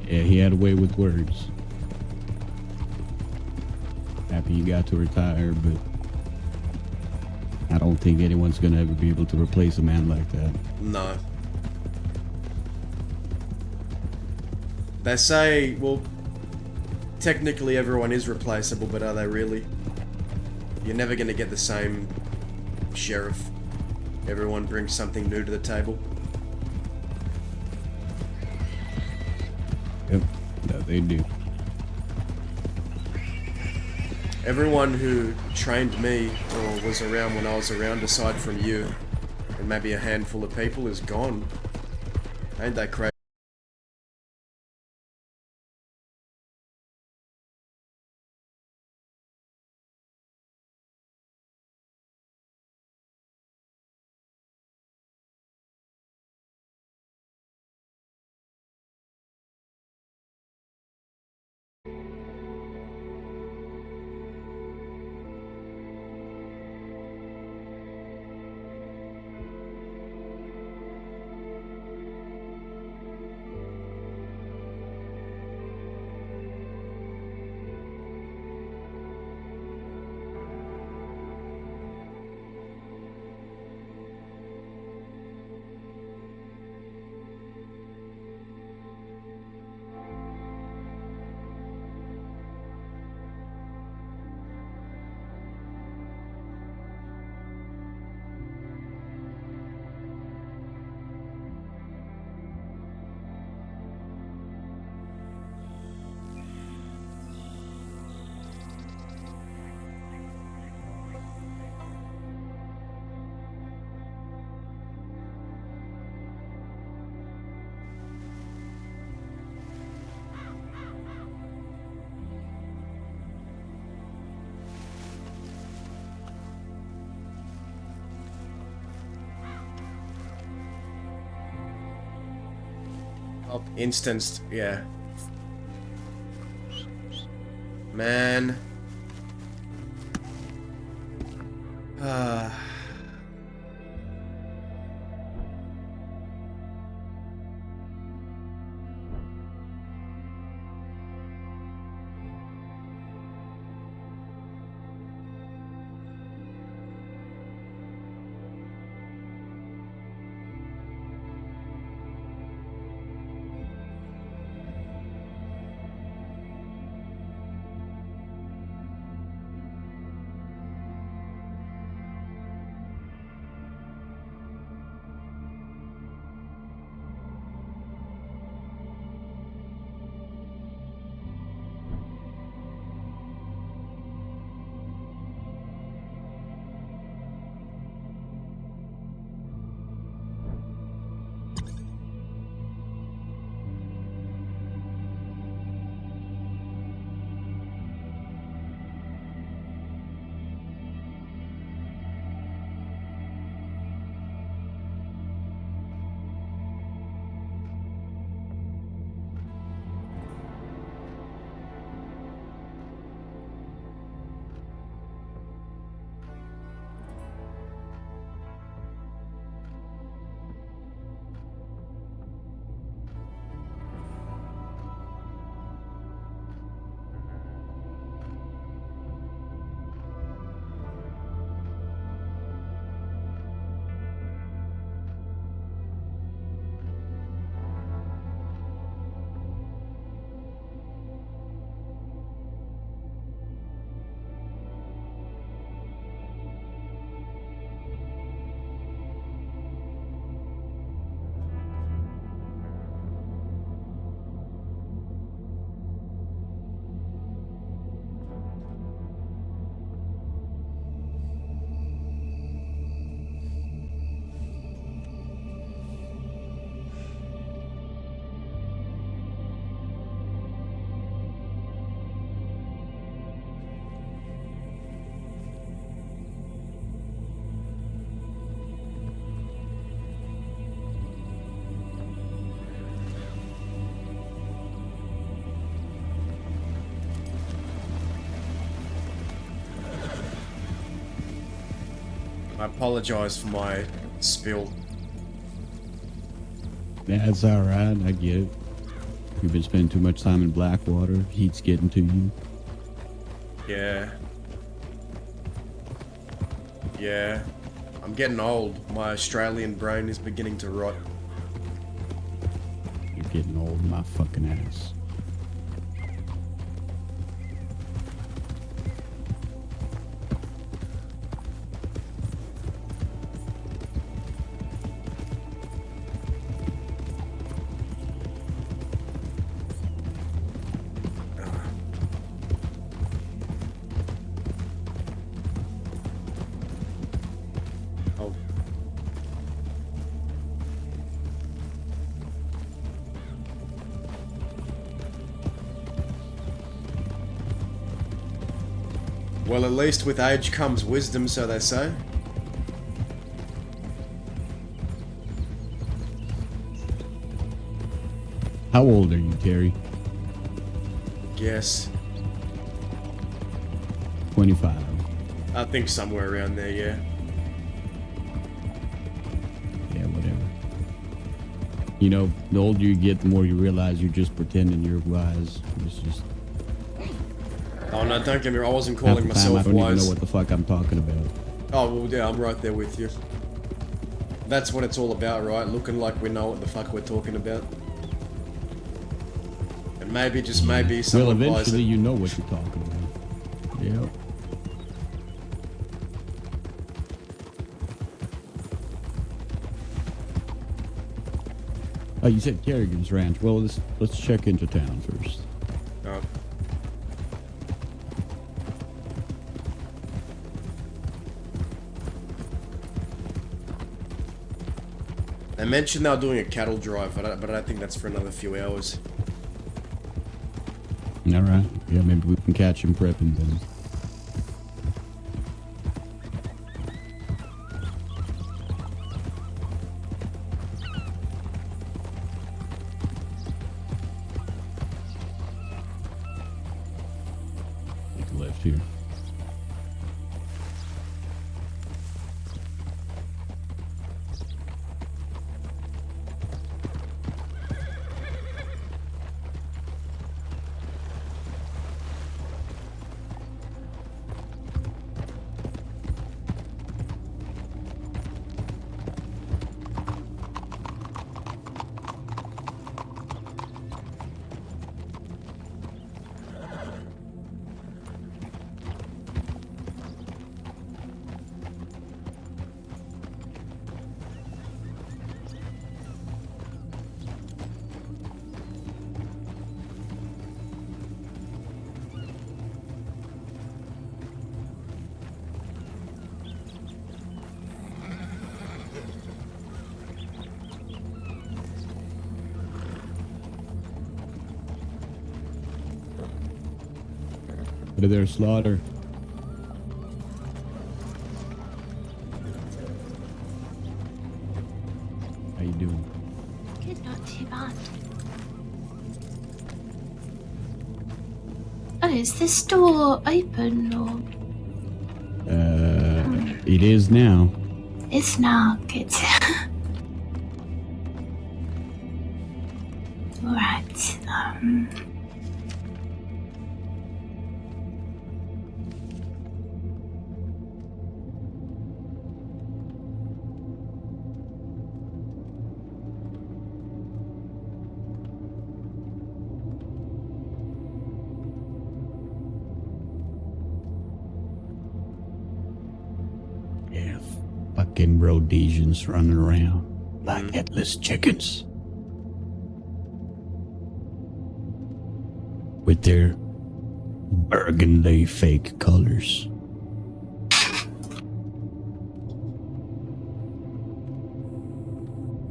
Yeah, he had a way with words. Happy he got to retire, but I don't think anyone's gonna ever be able to replace a man like that. No. They say, well, technically everyone is replaceable, but are they really? You're never going to get the same sheriff. Everyone brings something new to the table. Yep, no, they do. Everyone who trained me or was around when I was around, aside from you, and maybe a handful of people, is gone. Ain't that crazy? Up instanced, yeah. Man. I apologize for my spill. That's alright, I get it. You've been spending too much time in Blackwater. Heat's getting to you. Yeah. Yeah. I'm getting old. My Australian brain is beginning to rot. You're getting old in my fucking ass. Oh. Well, at least with age comes wisdom, so they say. How old are you, Terry? Guess. 25. I think somewhere around there, yeah. Yeah, whatever. You know, the older you get, the more you realize you're just pretending you're wise. It's just... Oh no, don't get me wrong, I wasn't half calling the time myself I don't even wise. know what the fuck I'm talking about. Oh, well, yeah, I'm right there with you. That's what it's all about, right? Looking like we know what the fuck we're talking about. And maybe, just maybe, Well, someone buys eventually it. you know what you're talking about. Yep. Oh, you said Kerrigan's Ranch. Well, let's check into town first. Oh. They mentioned they were doing a cattle drive, but I think that's for another few hours. All right. Yeah, maybe we can catch him prepping then. Take a left here. Put it there, Slaughter. How you doing? Good, not too bad. Oh, is this door open or? It is now. It's now good. Right. Yeah, fucking Rhodesians running around like headless chickens. With their burgundy fake colors.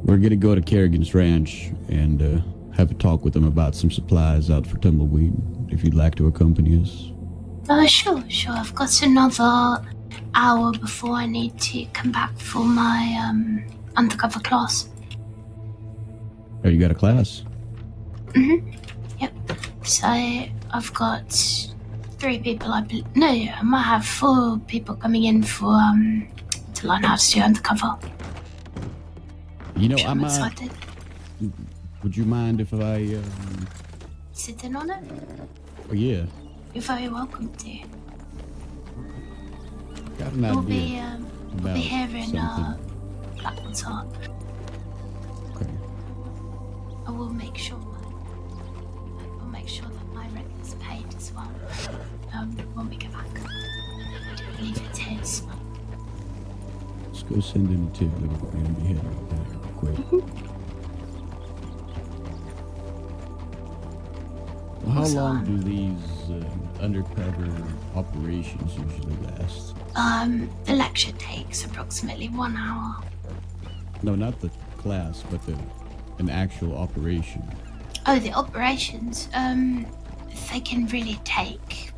We're gonna go to Kerrigan's Ranch and have a talk with them about some supplies out for Tumbleweed, if you'd like to accompany us. Sure. I've got another hour before I need to come back for my undercover class. Oh, you got a class? Yep. So I've got 3 people. No, I might have 4 people coming in for to learn how to do undercover. You know, Sure, I I'm might. excited. Would you mind if I? Sit in on it. Oh yeah, You're very welcome to. got an We'll idea be about here in something. Blackwater. Okay. I will make sure. I'll make sure that my rent is paid as well. When we get back. I do believe it's his. Let's go send in a tip that we're going to be heading up there real quick. Well, how Also, long do these undercover operations usually last? The lecture takes approximately 1 hour. No, not the class, but an actual operation. Oh, the operations. They can really take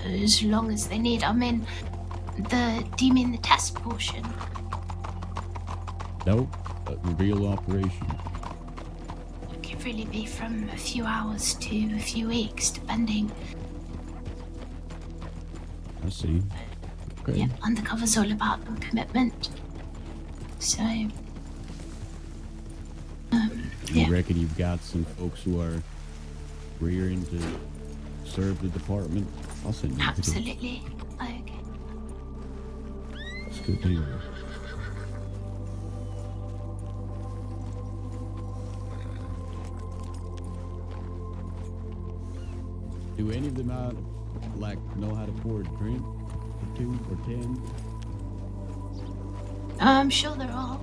as long as they need. I mean, do you mean the test portion? No, a real operation. It could really be from a few hours to a few weeks, depending. I see. Okay. Yeah, undercover's all about commitment. So, You yeah, reckon you've got some folks who are rearing to serve the department? I'll send you a ticket. absolutely. Okay. That's good to hear. Do any of them out, know how to pour a drink? Or 2 or 10? I'm sure there are.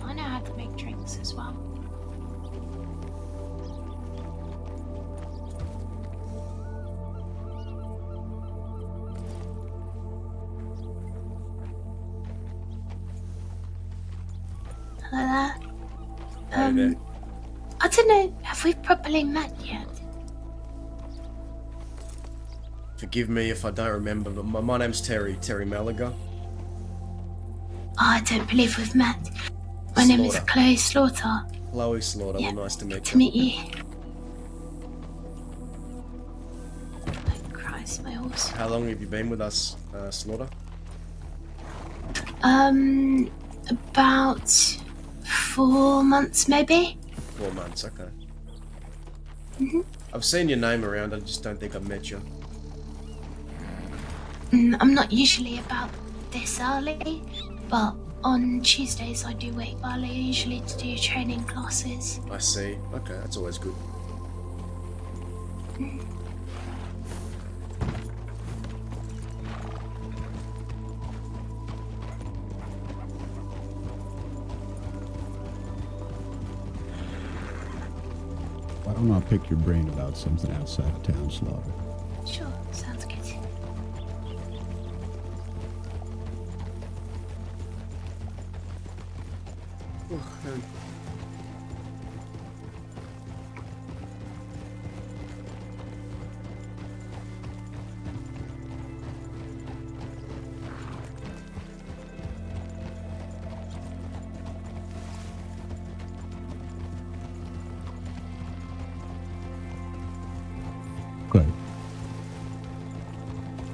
I know how to make drinks as well. Hello there. Hey there. I don't know, have we properly met yet? Forgive me if I don't remember, but my name's Terry Mallagher. I don't believe we've met. My name is Slaughter. Chloe Slaughter. Chloe Slaughter, Yeah, well, nice to meet To you. meet you. Oh, Christ, my horse. How long have you been with us, Slaughter? About 4 months, maybe? 4 months, okay. Mhm. I've seen your name around, I just don't think I've met you. I'm not usually about this early, but on Tuesdays I do wake early, usually to do training classes. I see. Okay, that's always good. Why don't I pick your brain about something outside of town, Slaughter? Sure, sounds good. Okay.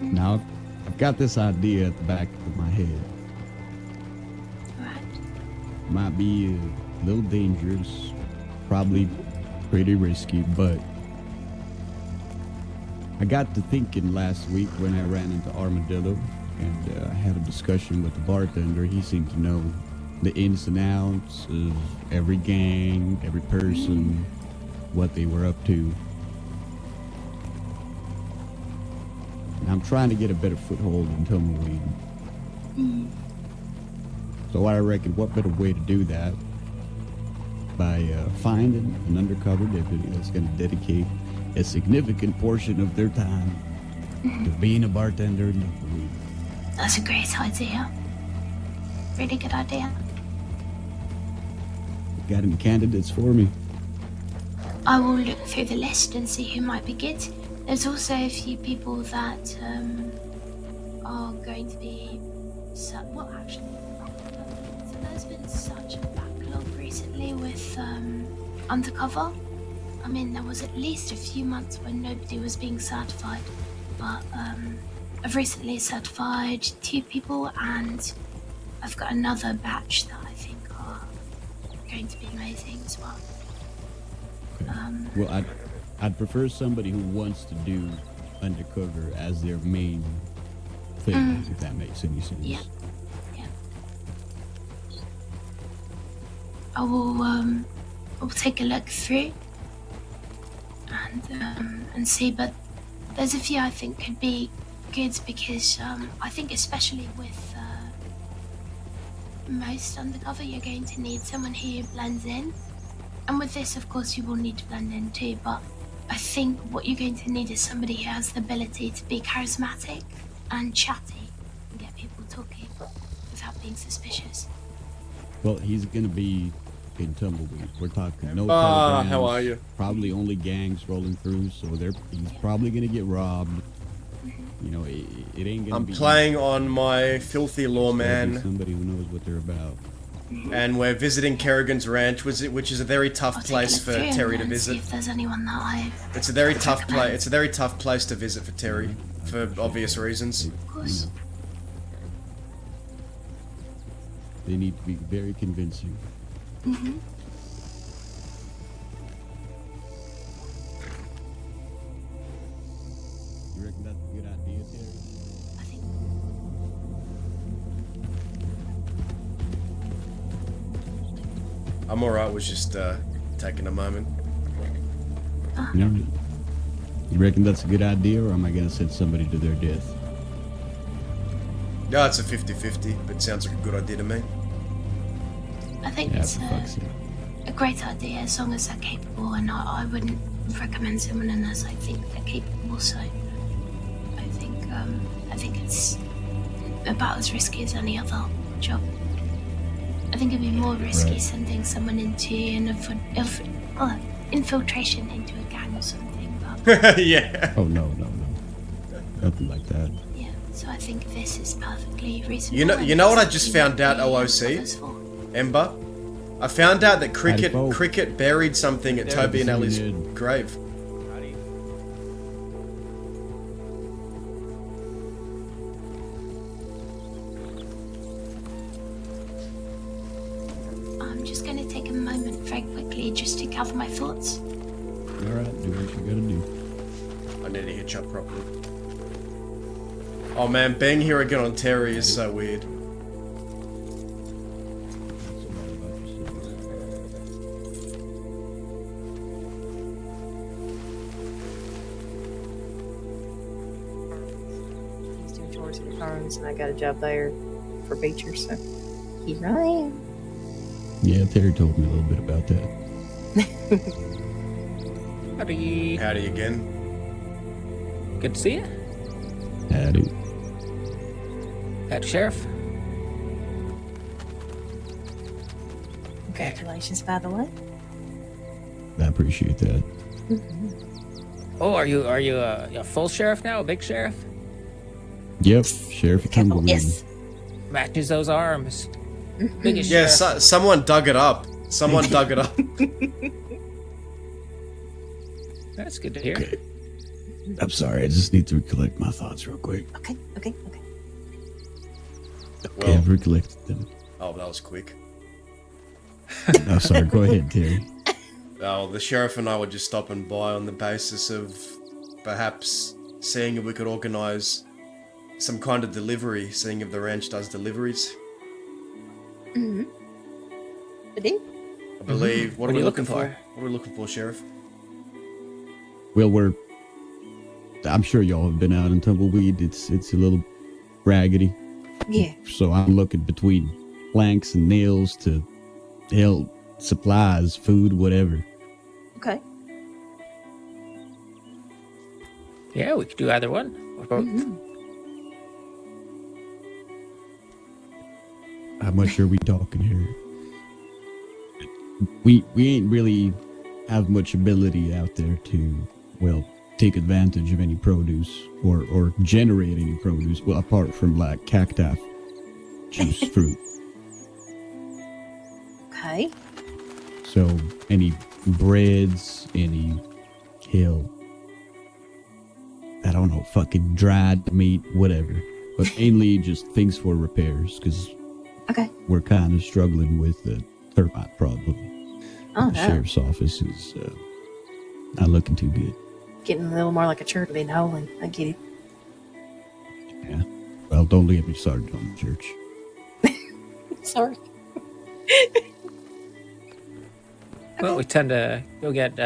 Now, I've got this idea at the back of my head. Right. Might be a little dangerous, probably pretty risky, but I got to thinking last week when I ran into Armadillo and I had a discussion with the bartender. He seemed to know the ins and outs of every gang, every person, what they were up to. And I'm trying to get a better foothold in Tumbleweed. So I reckon what better way to do that by finding an undercover deputy that's going to dedicate a significant portion of their time to being a bartender in Tumbleweed. That's a great idea. Really good idea. Got any candidates for me? I will look through the list and see who might be good. There's also a few people that are going to be... Well, actually, so there's been such a backlog recently with undercover. I mean, there was at least a few months when nobody was being certified, but I've recently certified 2 people, and I've got another batch that I think are going to be amazing as well. Okay. Well, I'd prefer somebody who wants to do undercover as their main thing, if that makes any sense. Yeah. I will take a look through and see, but there's a few I think could be good because I think especially with most undercover you're going to need someone who blends in, and with this of course you will need to blend in too, but I think what you're going to need is somebody who has the ability to be charismatic and chatty and get people talking without being suspicious. Well, he's gonna be in Tumbleweed. We're talking no How telegrams, are you? probably only gangs rolling through, so he's probably gonna get robbed. You know, it ain't gonna I'm be playing on my filthy It's gotta be lawman, somebody who knows what they're about. and we're visiting Kerrigan's Ranch, which is a very I'll tough take a place look for through Terry to and see visit. if there's anyone that I It's a very would tough recommend. place. It's a very tough place to visit for Terry, for obvious reasons. Of course. They need to be very convincing. Mm-hmm. You reckon that's a good idea, Terry? I think I'm alright with just taking a moment. You know, you reckon that's a good idea, or am I gonna send somebody to their death? Yeah, it's a 50-50, but sounds like a good idea to me. I think Yeah, it's for fuck's sake. a great idea as long as they're capable, and I wouldn't recommend someone unless I think they're capable. So I think it's about as risky as any other job. I think it'd be more risky Right. sending someone into infiltration into a gang or something. But Yeah. Oh no, nothing like that. yeah, so I think this is perfectly reasonable. You know what I just found out, OOC? Others for. Ember, I found out that Howdy, Cricket buried something at Toby and Ellie's Good. grave. I'm just going to take a moment very quickly just to gather my thoughts. All right, do what you gotta do. I need to hitch up properly. Oh man, being here again on Terry is so weird. He's doing chores at the Cones, and I got a job there for Beecher, so here I am. Yeah, Terry told me a little bit about that. Howdy. Howdy again. Good to see you. Howdy. Howdy, Sheriff. Congratulations, by the way. I appreciate that. Oh, are you a full sheriff now? A big sheriff? Yep, Sheriff of Tumbleweed. Yes. Matches those arms. Biggest Yeah, sheriff. someone dug it up. Someone dug it up. That's good to hear. Okay. I'm sorry, I just need to recollect my thoughts real quick. Okay. Okay, Well- I've recollected them. Oh, that was quick. Oh, sorry, go ahead, Terry. Oh, the sheriff and I were just stopping by on the basis of perhaps seeing if we could organise some kind of delivery, seeing if the ranch does deliveries. Mm-hmm. I do. I believe. What are we looking for? for? What are we looking for, Sheriff? Well, I'm sure y'all have been out in Tumbleweed. It's a little raggedy. Yeah. So I'm looking between planks and nails to hell, supplies, food, whatever. Okay. Yeah, we could do either one. Or both. How much are we talking here? We ain't really have much ability out there to, well, take advantage of any produce or generate any produce, well, apart from like cacti juice fruit. Okay. So any breads, any hill, I don't know, fucking dried meat, whatever. But mainly just things for repairs, because Okay. we're kind of struggling with the termite problem. Oh, The no. sheriff's office is not looking too good. Getting a little more like a church than holy. I get it. Yeah. Well, don't get me started on the church. Sorry. Well, we tend to go get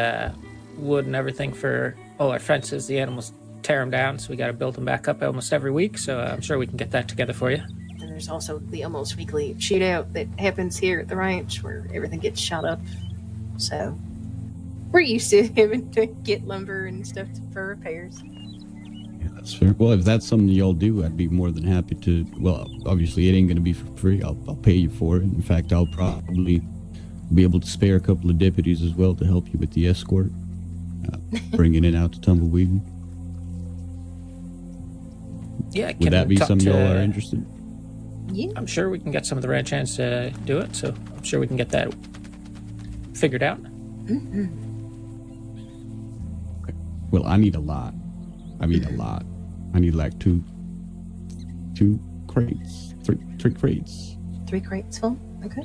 wood and everything for all our fences. The animals tear them down, so we got to build them back up almost every week. So I'm sure we can get that together for you. And there's also the almost weekly shootout that happens here at the ranch where everything gets shot up. So we're used to having to get lumber and stuff for repairs. Yeah, that's fair. Well, if that's something y'all do, I'd be more than happy to. Well, obviously, it ain't going to be for free. I'll pay you for it. In fact, I'll probably be able to spare a couple of deputies as well to help you with the escort, bringing it out to Tumbleweed. Yeah, Would that be talk something to- y'all are interested? Yeah. I'm sure we can get some of the ranch hands to do it. So I'm sure we can get that figured out. Well, I need a lot. I need a lot. I need like two crates, three crates. 3 crates full? Okay.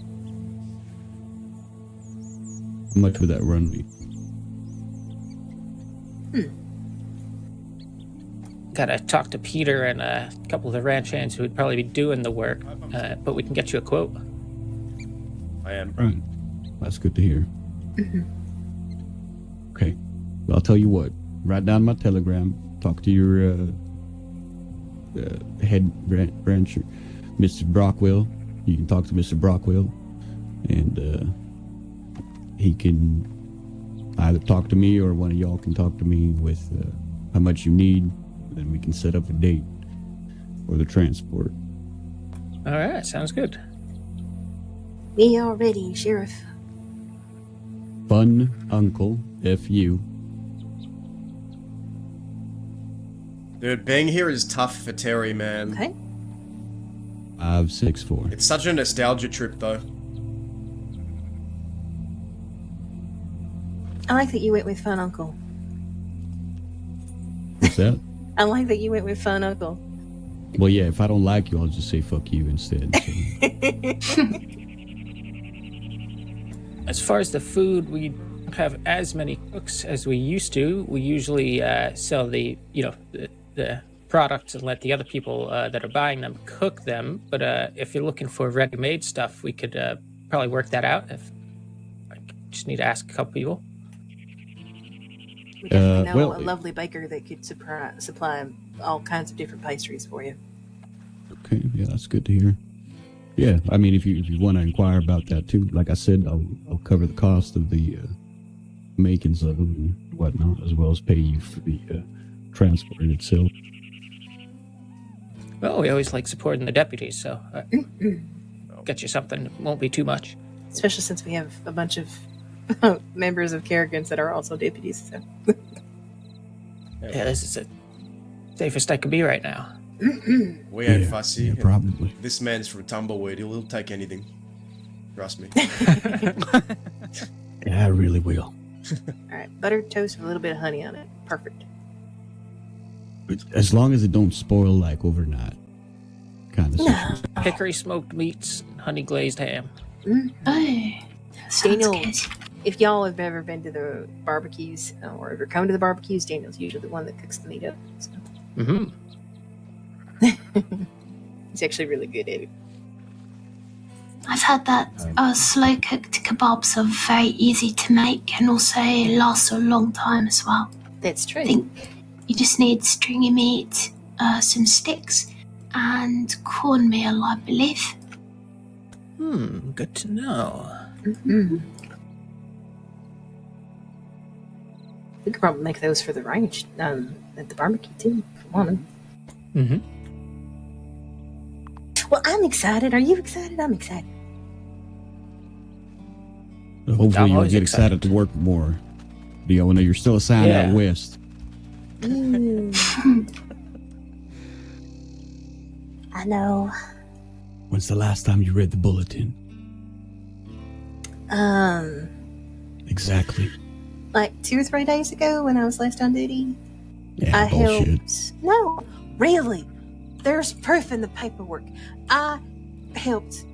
How much would that run me? Gotta talk to Peter and a couple of the ranch hands who would probably be doing the work, but we can get you a quote. I am. Right. That's good to hear. Okay. Well, I'll tell you what. Write down my telegram. Talk to your head rancher, Mr. Brockwell. You can talk to Mr. Brockwell, and he can either talk to me or one of y'all can talk to me with how much you need. Then we can set up a date for the transport. All right, sounds good. We are ready, Sheriff. Fun Uncle F.U. Dude, being here is tough for Terry, man. Okay. 564. It's such a nostalgia trip, though. I like that you went with Fun Uncle. What's that? I like that you went with Fun Uncle. Well, yeah, if I don't like you, I'll just say fuck you instead. So. As far as the food, we don't have as many cooks as we used to. We usually sell the products and let the other people that are buying them cook them. But if you're looking for ready-made stuff, we could probably work that out. If I just need to ask a couple people. We definitely know well, a lovely baker that could supply all kinds of different pastries for you. Okay, yeah, that's good to hear. Yeah, I mean, if you want to inquire about that too, like I said, I'll cover the cost of the makings of them and whatnot, as well as pay you for the transport itself. Well, we always like supporting the deputies, so get you something. It won't be too much. Especially since we have a bunch of members of Kerrigan's that are also deputies. So. Yeah, this is the safest I could be right now. We ain't Yeah, fussy. yeah, and probably. This man's from Tumbleweed. He'll take anything. Trust me. Yeah, I really will. All right, buttered toast with a little bit of honey on it. Perfect. As long as it don't spoil like overnight, kind of situation. Hickory smoked meats, and honey glazed ham. Oh, sounds Daniel. good. If y'all have ever been to the barbecues or ever come to the barbecues, Daniel's usually the one that cooks the meat up. So. Mm-hmm. He's actually really good at it. I've heard that slow cooked kebabs are very easy to make and also last a long time as well. That's true. I think you just need stringy meat, some sticks, and cornmeal, I believe. Good to know. Mm-hmm. We could probably make those for the ranch at the barbecue too, if you want them. Mm-hmm. Well, I'm excited. Are you excited? I'm excited. Hopefully I'm you'll always get excited to work more. I know you're still assigned Yeah. out west. I know. When's the last time you read the bulletin? Exactly. Like 2 or 3 days ago when I was last on duty. Yeah, I bullshit. helped. No, really. There's proof in the paperwork. I helped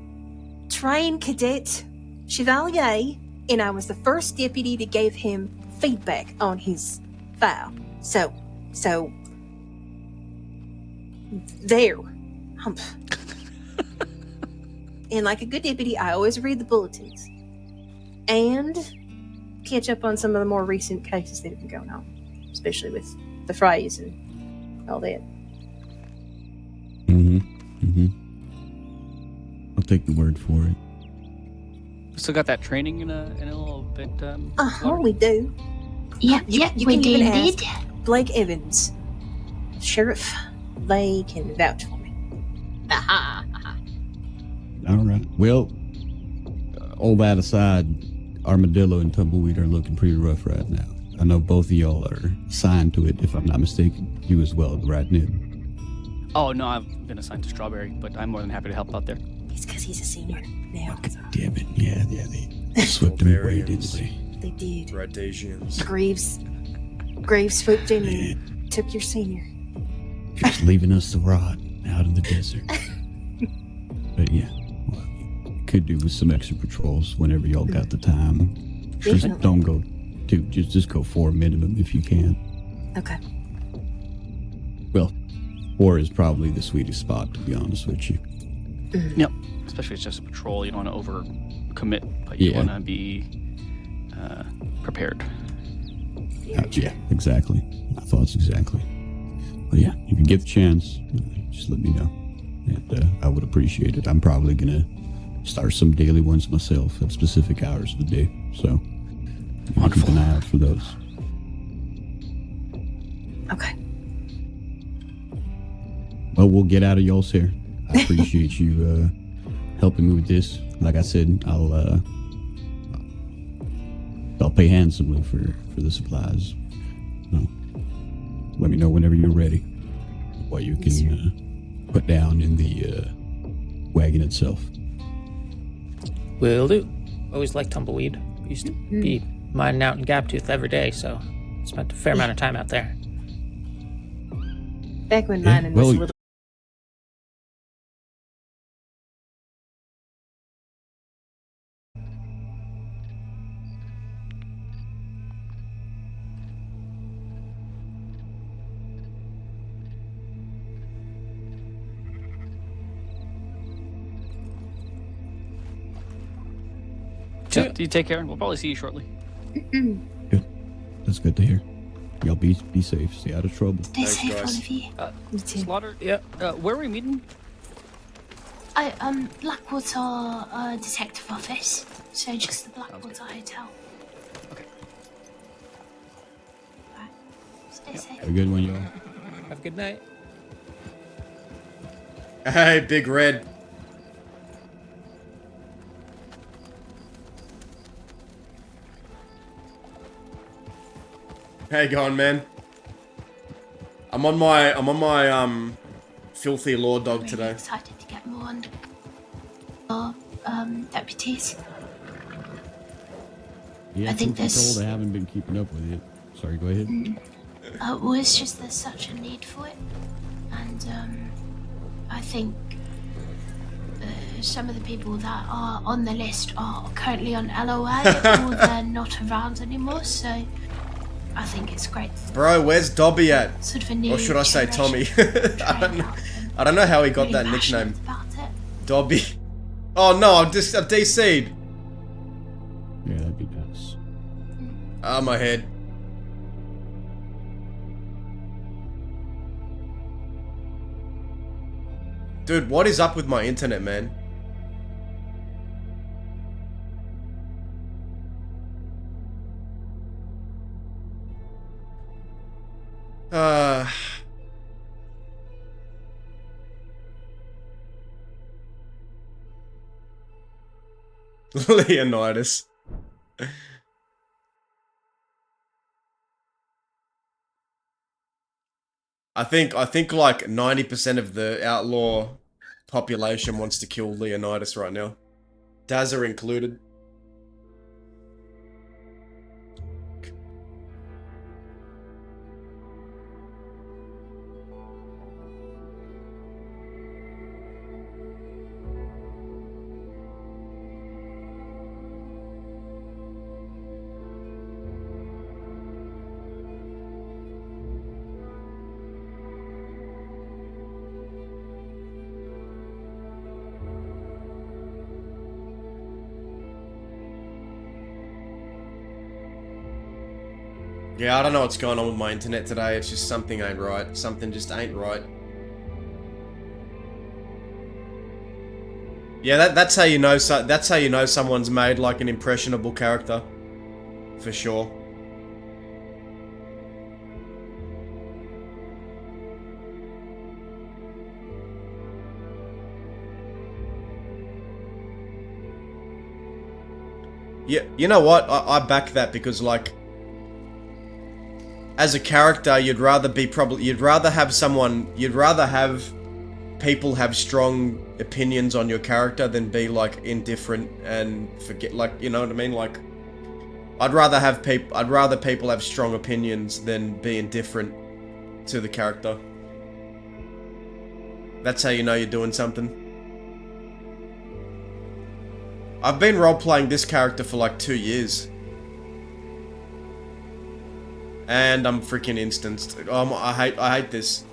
train Cadet Chevalier, and I was the first deputy to give him feedback on his file. So, there. And like a good deputy, I always read the bulletins and catch up on some of the more recent cases that have been going on, especially with the phrase and all that. I'll take the word for it. Still got that training in a little bit. We do. Yep, You we can do even indeed. ask Blake Evans, Sheriff. They can vouch for me. All right. Well, all that aside, Armadillo and Tumbleweed are looking pretty rough right now. I know both of y'all are assigned to it, if I'm not mistaken. You as well, right, Nib? Oh no, I've been assigned to Strawberry, but I'm more than happy to help out there. It's because he's a senior now. God damn it. Yeah, they swept him away, didn't they? They did. Rhodesians. Greaves swooped in and took your senior. Just leaving us to rot out in the desert. But yeah, well, could do with some extra patrols whenever y'all got the time. Just Definitely. don't go two, just go 4 minimum if you can. Okay. Well, 4 is probably the sweetest spot, to be honest with you. Yep. Especially if it's just a patrol, you don't want to over commit, but you Yeah. want to be prepared. Yeah, exactly. My thoughts exactly. But yeah, if you get the chance, just let me know. And I would appreciate it. I'm probably going to start some daily ones myself at specific hours of the day. So keep an eye out for those. Okay. Well, we'll get out of y'all's hair. I appreciate you helping me with this. Like I said, I'll pay handsomely for the supplies. So, let me know whenever you're ready. What you can put down in the wagon itself. Will do. Always liked Tumbleweed. Used to be mining out in Gaptooth every day, so spent a fair amount of time out there. Back when Yeah, mining was well, a little. So, you take care. We'll probably see you shortly. Good. That's good to hear. Y'all be safe. Stay out of trouble. Stay Thanks, safe, all guys. of you. You too. Slaughter. Yeah. Where are we meeting? Blackwater Detective Office. So just the Blackwater Hotel. Okay. Right. Stay safe. Have a good one, y'all. Have a good night. Hey, Big Red. How you going, man? I'm on my filthy law dog Really today. excited to get more under deputies. Yeah, I think truth be this- told, I haven't been keeping up with it. Sorry, go ahead. Well, it's just there's such a need for it, and I think some of the people that are on the list are currently on LOA or they're not around anymore. So I think it's great. Bro, where's Dobby at? Sort of a new Or should I say Tommy? generation I don't trying know. out and I don't know how he got really that passionate nickname. about it. Dobby. Oh no, I've DC'd. Yeah, that'd be nice. Ah, my head. Dude, what is up with my internet, man? Leonidas. I think like 90% of the outlaw population wants to kill Leonidas right now. Dazza included. Yeah, I don't know what's going on with my internet today. It's just something ain't right. Something just ain't right. Yeah, that's how you know. That's how you know someone's made like an impressionable character, for sure. Yeah, you know what? I back that because like, as a character, you'd rather have people have strong opinions on your character than be like indifferent and forget, like, you know what I mean? Like, I'd rather people have strong opinions than be indifferent to the character. That's how you know you're doing something. I've been role-playing this character for like 2 years. And I'm freaking instanced. I hate this.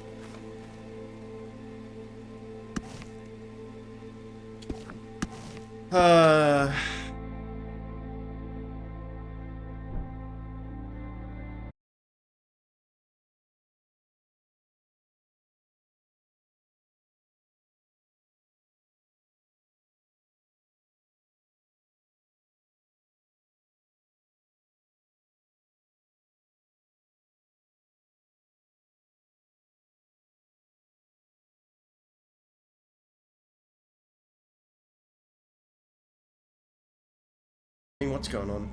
What's going on?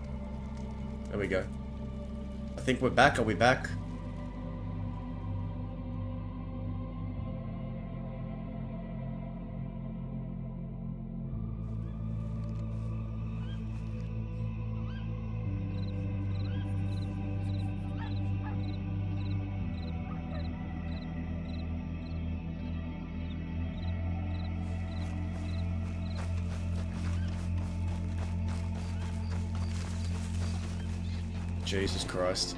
There we go. I think we're back. Are we back? Jesus Christ.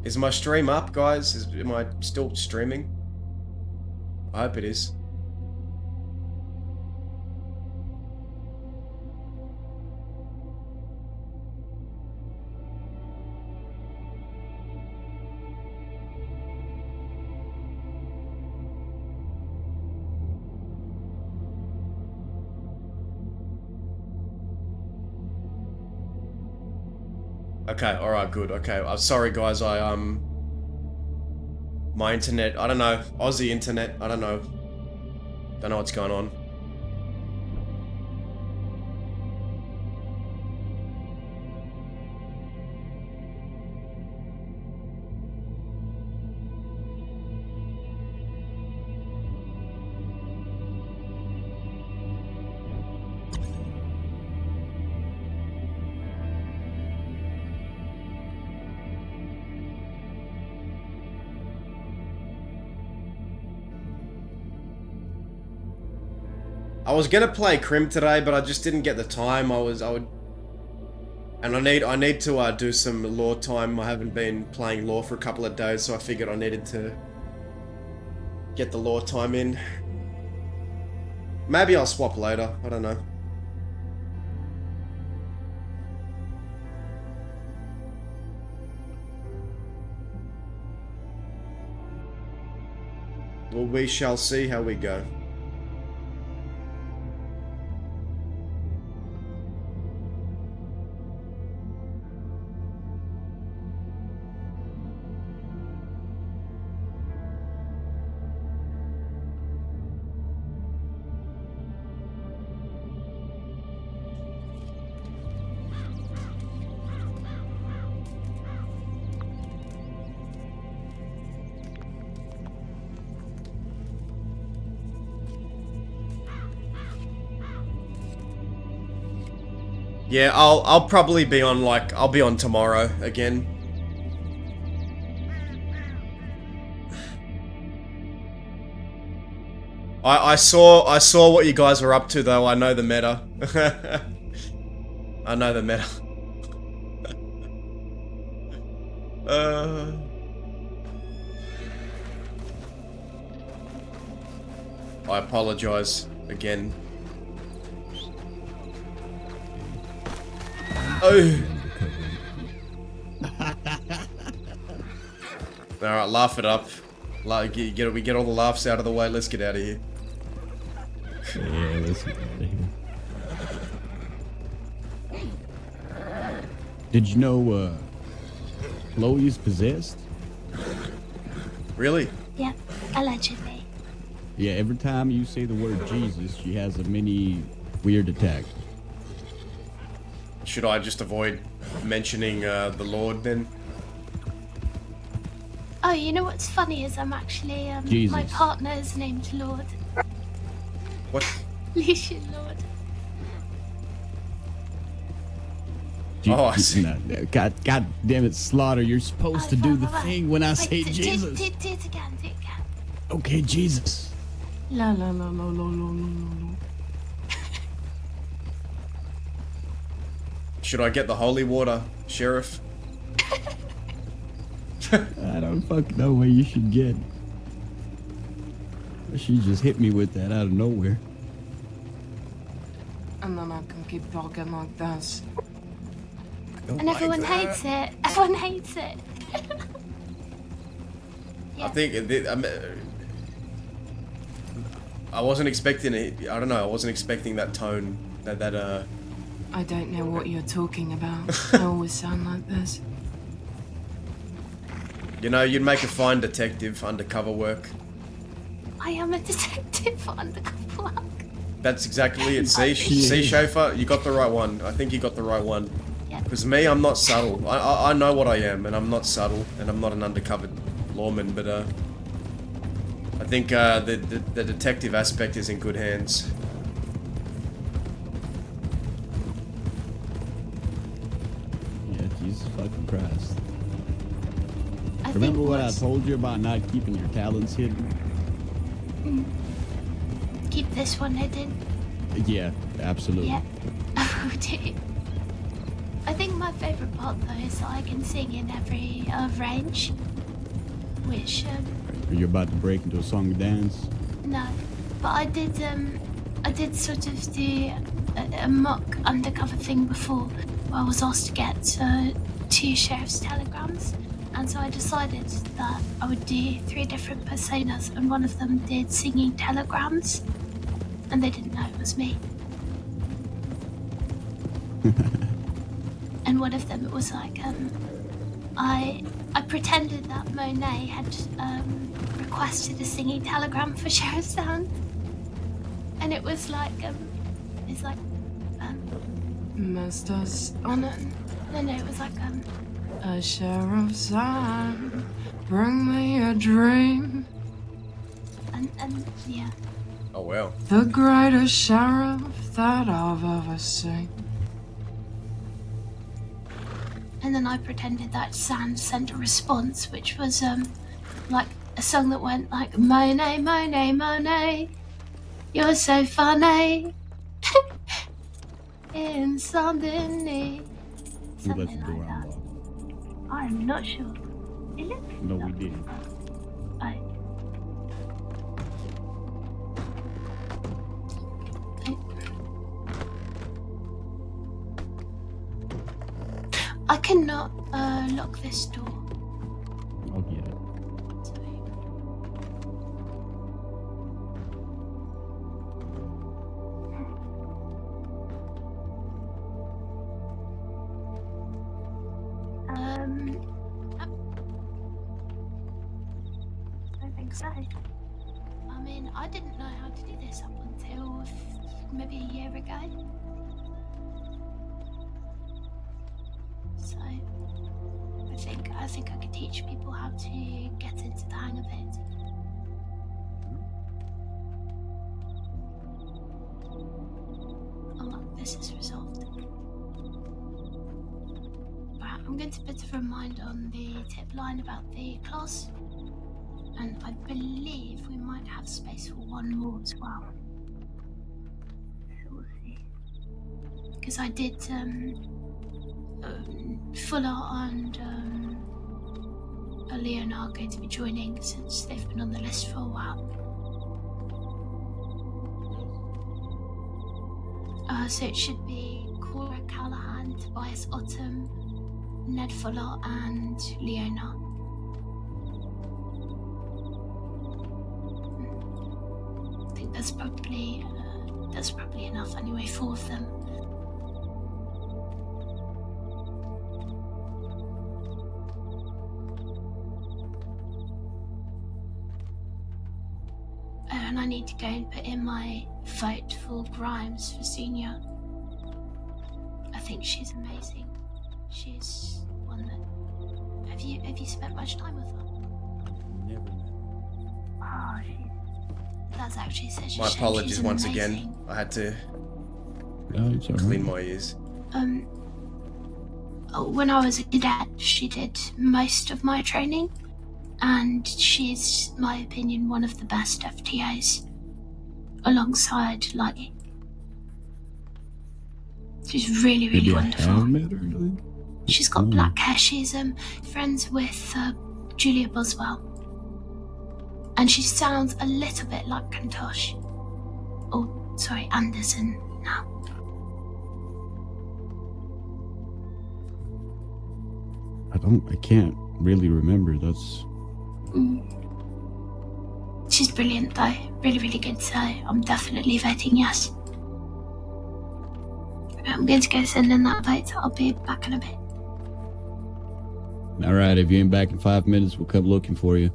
Is my stream up, guys? Am I still streaming? I hope it is. Okay, alright, good. Okay, I'm sorry guys, my internet, I don't know, Aussie internet, I don't know. Don't know what's going on. I was gonna play Crim today, but I just didn't get the time. And I need to do some lore time. I haven't been playing lore for a couple of days, so I figured I needed to get the lore time in. Maybe I'll swap later. I don't know. Well, we shall see how we go. Yeah, I'll probably be on, like, I'll be on tomorrow again. I saw what you guys were up to though. I know the meta. I know the metal. I apologize again. Oh. Alright, laugh it up. We get all the laughs out of the way. Let's get out of here. Yeah, let's get out of here. Did you know, Chloe's possessed? Really? Yep, allegedly. Yeah, every time you say the word Jesus, she has a mini weird attack. Should I just avoid mentioning the Lord then? Oh, you know what's funny is I'm actually, Jesus. my partner is named Lord. What? Lucian Lord. Oh, I see. God damn it, Slaughter! You're supposed to do the thing when I say Jesus. Do it again, do it again. Okay, Jesus. La la la la la la la la. Should I get the holy water, Sheriff? I don't fucking know what you should get. She just hit me with that out of nowhere. And then I can keep talking like this. And everyone hates it. Everyone hates it. I think I wasn't expecting it. I don't know. I wasn't expecting that tone. I don't know what you're talking about. I always sound like this. You know, you'd make a fine detective, undercover work. I am a detective for undercover work. That's exactly it. See, Schaefer, you got the right one. I think you got the right one. Yeah. Because me, I'm not subtle. I know what I am, and I'm not subtle, and I'm not an undercover lawman. But I think the detective aspect is in good hands. Yeah, Jesus fucking Christ. I Remember think what I what's- told you about not keeping your talents hidden? Keep this one hidden. Yeah, absolutely. Yeah, I will do. I think my favourite part though is that I can sing in every range. Which, Are you about to break into a song and dance? no. But I did sort of do a mock undercover thing before where I was asked to get 2 sheriff's telegrams. And so I decided that I would do 3 different personas, and one of them did singing telegrams. And they didn't know it was me. And one of them, it was like, I pretended that Monet had requested a singing telegram for Sheriff Sound. And it was like, Mr. Stunning, no, it was like, a sheriff's son, bring me a dream. and yeah. Oh wow. The greatest sheriff that I've ever seen. And then I pretended that Sand sent a response, which was like a song that went like Monet, Monet, Monet, you're so funny. In something We left the something door like that. unlocked. I'm not sure. It looks No, we didn't. I cannot lock this door. I'll get it. I think so. I mean, I didn't know how to do this up until maybe a year ago. So, I think I could teach people how to get into the hang of it. Oh, look, this is resolved. Right, I'm going to put a reminder on the tip line about the class. And I believe we might have space for one more as well. So we'll see. because I did Fuller and Leona are going to be joining since they've been on the list for a while. So it should be Cora Callahan, Tobias Autumn, Ned Fuller, and Leona. I think that's probably enough anyway, 4 of them. And I need to go and put in my vote for Grimes for senior. I think she's amazing. She's one that. Have you spent much time with her? Never. Oh, she's That's actually such a My shame. apologies She's once amazing. again. I had to No, it's all clean right. my ears. When I was a cadet, she did most of my training, and she's, in my opinion, one of the best FTAs, alongside Lucky. She's really, really Maybe I wonderful. have met her. Like, She's got black hair. She's friends with Julia Boswell, and she sounds a little bit like Kantosh. Oh, sorry, Anderson now. I can't really remember. That's She's brilliant, though. Really, really good. So I'm definitely voting yes. I'm going to go send in that vote. I'll be back in a bit. all right. If you ain't back in 5 minutes, we'll come looking for you.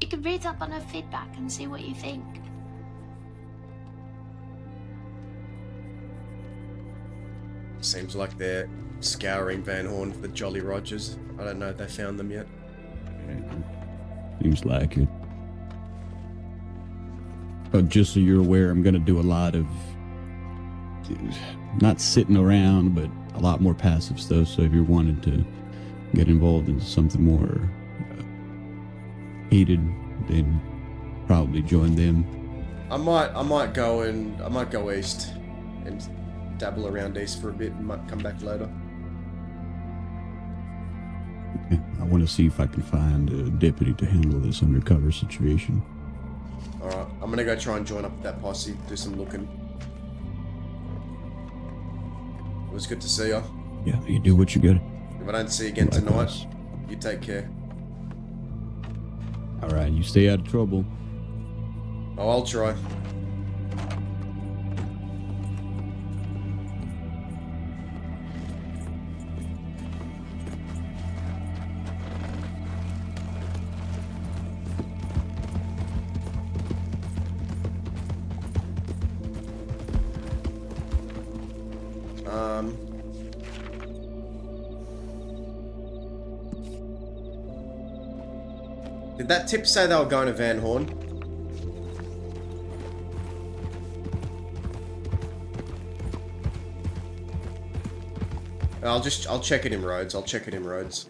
You can read up on her feedback and see what you think. Seems like they're scouring Van Horn for the Jolly Rogers. I don't know if they found them yet. Seems like it. But just so you're aware, I'm gonna do a lot of not sitting around, but a lot more passive stuff. So if you're wanting to get involved in something more heated, then probably join them. I might go east and dabble around east for a bit and might come back later. I want to see if I can find a deputy to handle this undercover situation. Alright, I'm gonna go try and join up with that posse, do some looking. It was good to see you. Yeah, you do what you gotta. If I don't see you again Likewise. tonight, you take care. All right, you stay out of trouble. Oh, I'll try. Did that tip say they were going to Van Horn? I'll check it in Rhodes. I'll check it in Rhodes.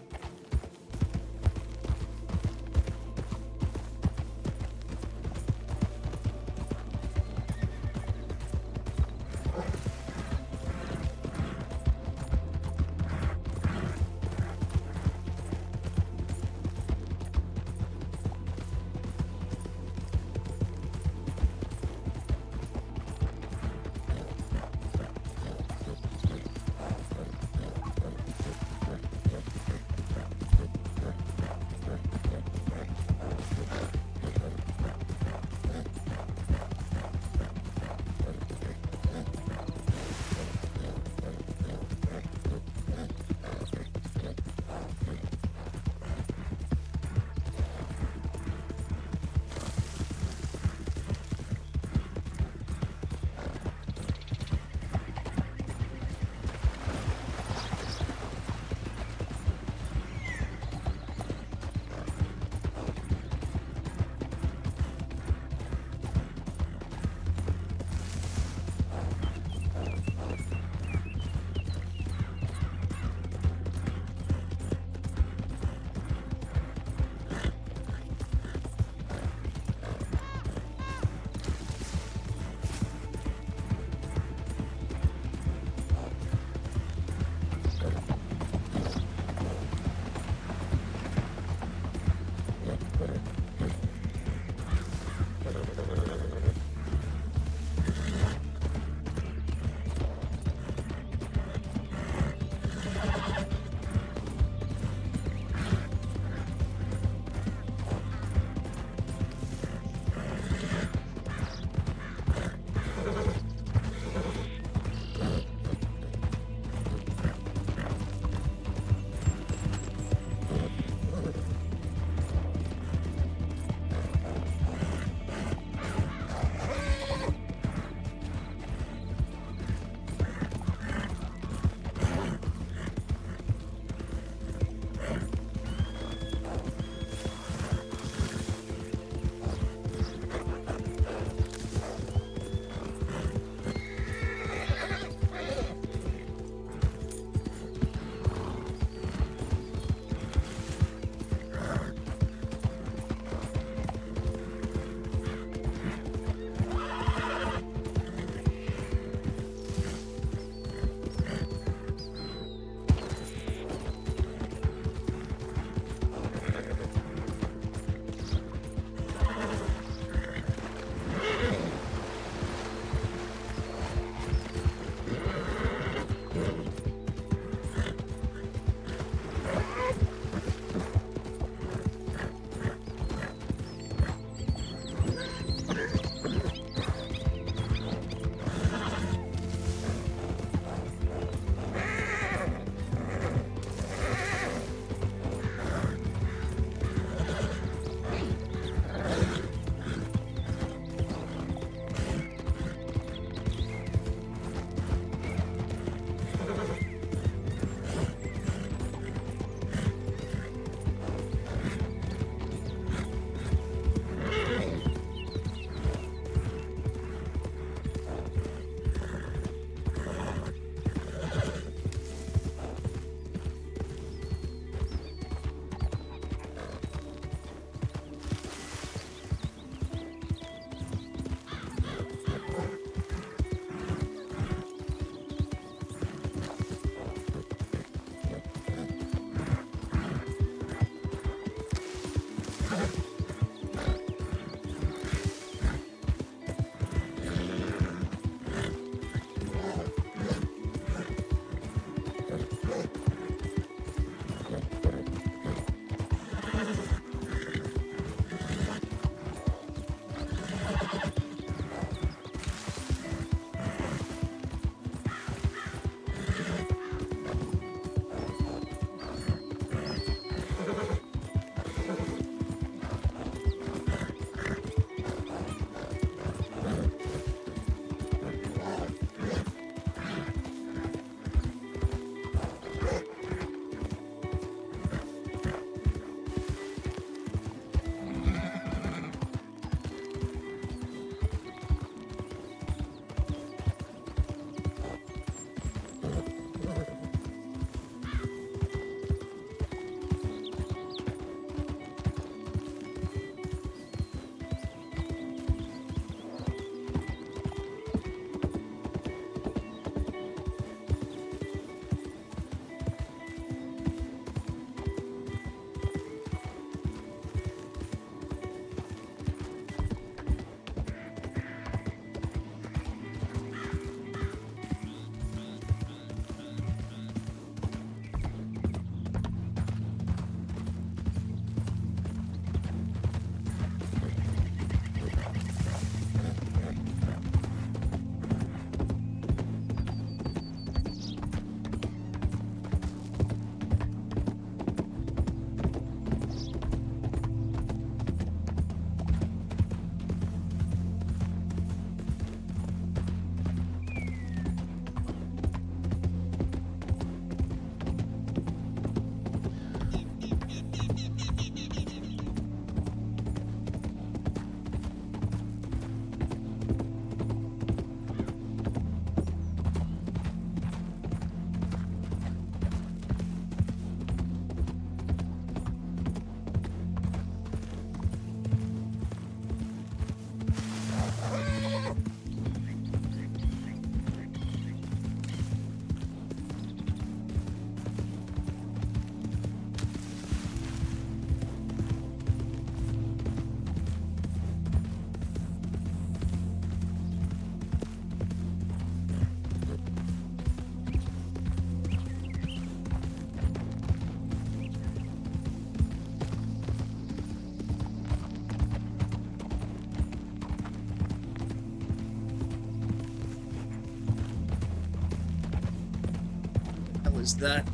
Who's that?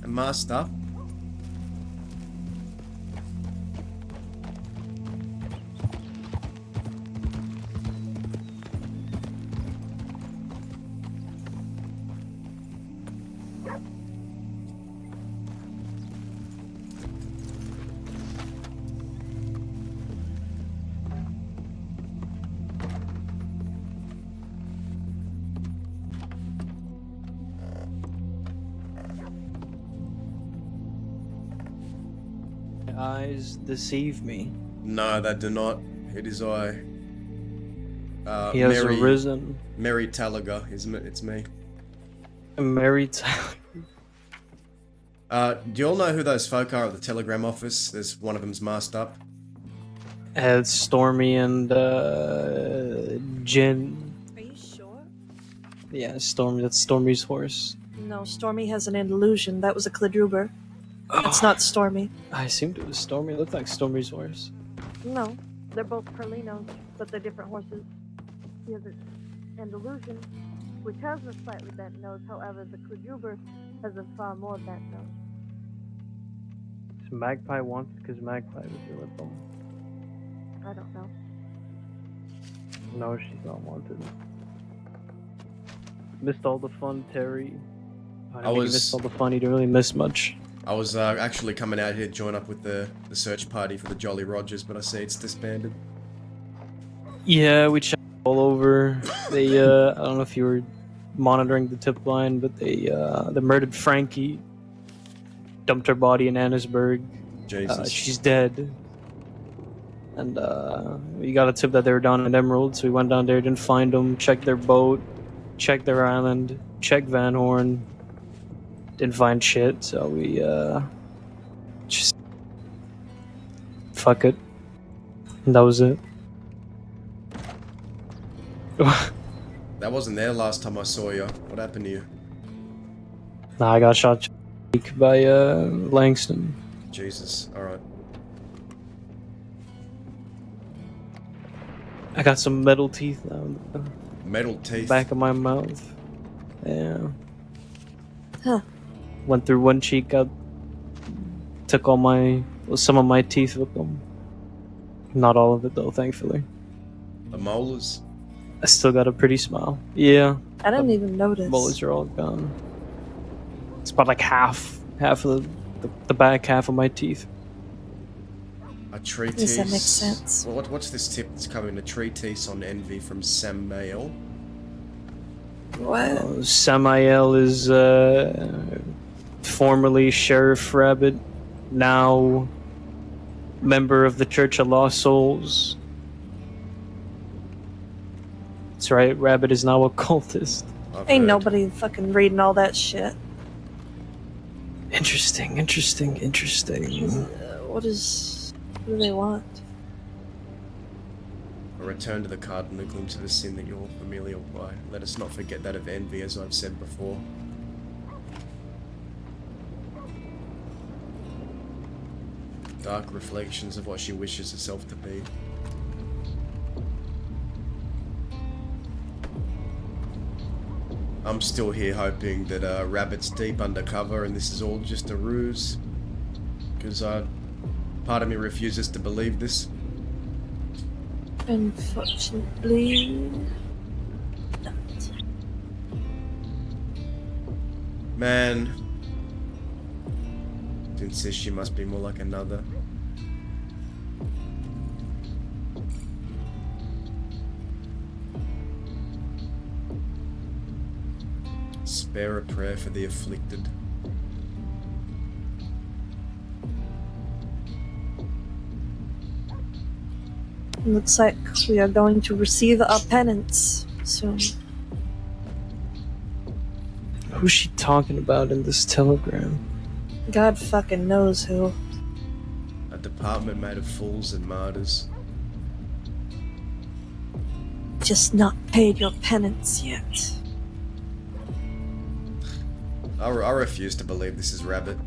A master? Eyes deceive me. No, they do not. It is I. He has Mary, arisen. Mary Talaga, isn't it? It's me. Mary Do you all know who those folk are at the telegram office? There's one of them's masked up. It's Stormy and Jin. Are you sure? Yeah, Stormy. That's Stormy's horse. No, Stormy has an illusion. That was a Kladruber. That's not Stormy. I assumed it was Stormy. It looked like Stormy's horse. No, they're both Perlinos, but they're different horses. He has an illusion, which has a slightly bent nose. However, the Kladruber has a far more bent nose. So Magpie wants because Magpie was here with them. I don't know. No, she's not wanted. Missed all the fun, Terry. I think you missed all the fun. You didn't really miss much. I was actually coming out here to join up with the search party for the Jolly Rogers, but I see it's disbanded. Yeah, we checked all over. They, I don't know if you were monitoring the tip line, but they murdered Frankie, dumped her body in Annisburg. Jesus. She's dead. And we got a tip that they were down in Emerald, so we went down there, didn't find them, checked their boat, checked their island, checked Van Horn. Didn't find shit, so we just fuck it. And that was it. That wasn't there last time I saw you. What happened to you? Nah, I got shot by Langston. Jesus. Alright. I got some metal teeth now in the Metal teeth. back of my mouth. Yeah. Huh. Went through one cheek, took some of my teeth with them. Not all of it though, thankfully. The molars. I still got a pretty smile. Yeah. I didn't even notice. Molars are all gone. It's about like half of the back half of my teeth. A treatise. Does that make sense? What's this tip that's coming? A treatise on envy from Samael. What? Samael is formerly Sheriff Rabbit, now member of the Church of Lost Souls. That's right, Rabbit is now a cultist. I've Ain't heard. nobody fucking reading all that shit. Interesting. What do they want? A return to the cardinal glimpse of a sin that you're familiar by. Let us not forget that of envy, as I've said before. Dark reflections of what she wishes herself to be. I'm still here hoping that Rabbit's deep undercover and this is all just a ruse. Because part of me refuses to believe this. Unfortunately, not. Man. Insists she must be more like another. Spare a prayer for the afflicted. Looks like we are going to receive our penance soon. Who's she talking about in this telegram? God fucking knows who. A department made of fools and martyrs. Just not paid your penance yet. I refuse to believe this is Rabbit.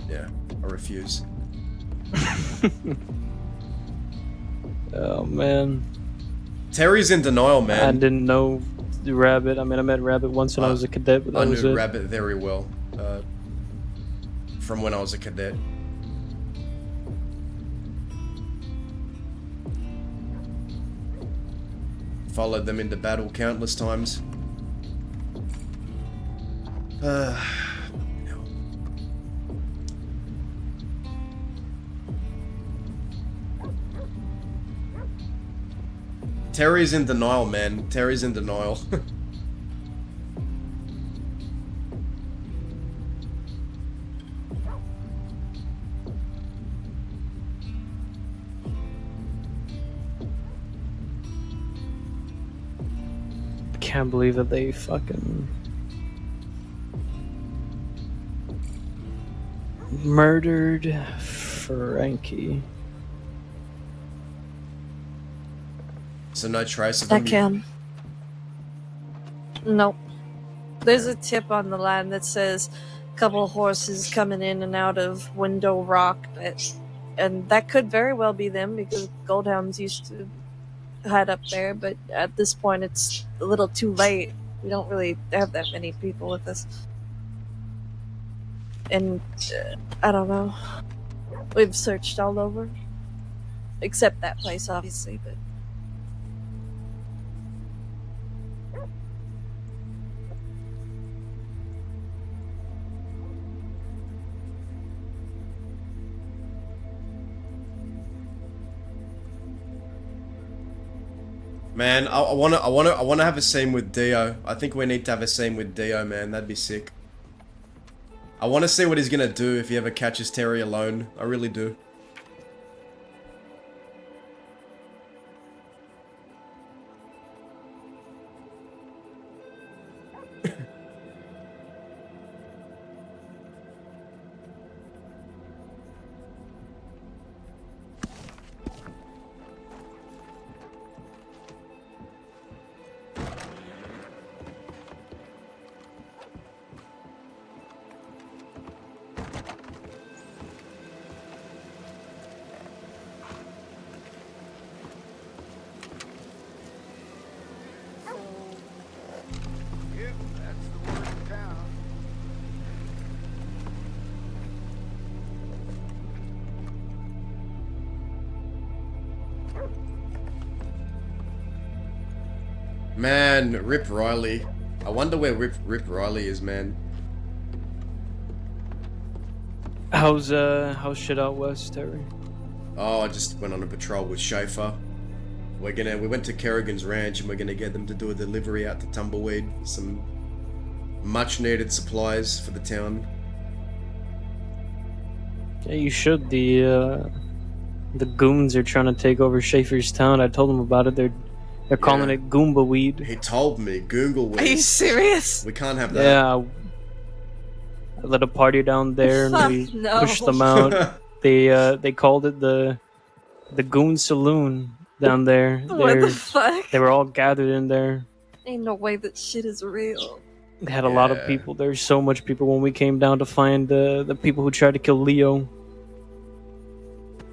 Yeah, I refuse. Oh man. Terry's in denial, I man. didn't know Rabbit. I mean, I met Rabbit once when I was a cadet, but that I was knew it. Rabbit very well from when I was a cadet. Followed them into battle countless times. Terry's in denial, man. Terry's in denial. Can't believe that they fucking murdered Frankie. So no trace of I them. can. Nope. There's a tip on the line that says a couple of horses coming in and out of Window Rock, and that could very well be them because Goldhounds used to hide up there, but at this point it's a little too late. We don't really have that many people with us. And I don't know. We've searched all over. Except that place, obviously, but Man, I wanna have a scene with Dio. I think we need to have a scene with Dio, man. That'd be sick. I want to see what he's gonna do if he ever catches Terry alone. I really do. Man, Rip Riley. I wonder where Rip Riley is, man. How's shit out west, Terry? Oh, I just went on a patrol with Schaefer. We went to Kerrigan's ranch and we're gonna get them to do a delivery out to Tumbleweed. Some much needed supplies for the town. Yeah, you should. The goons are trying to take over Schaefer's town. I told them about it. They're calling it Goomba weed. He told me, Goongle weed. are you serious? We can't have that. Yeah, I led a party down there and we No. pushed them out. They called it the Goon Saloon down there. What the fuck? They were all gathered in there. Ain't no way that shit is real. They had a lot of people. There's so much people when we came down to find the people who tried to kill Leo.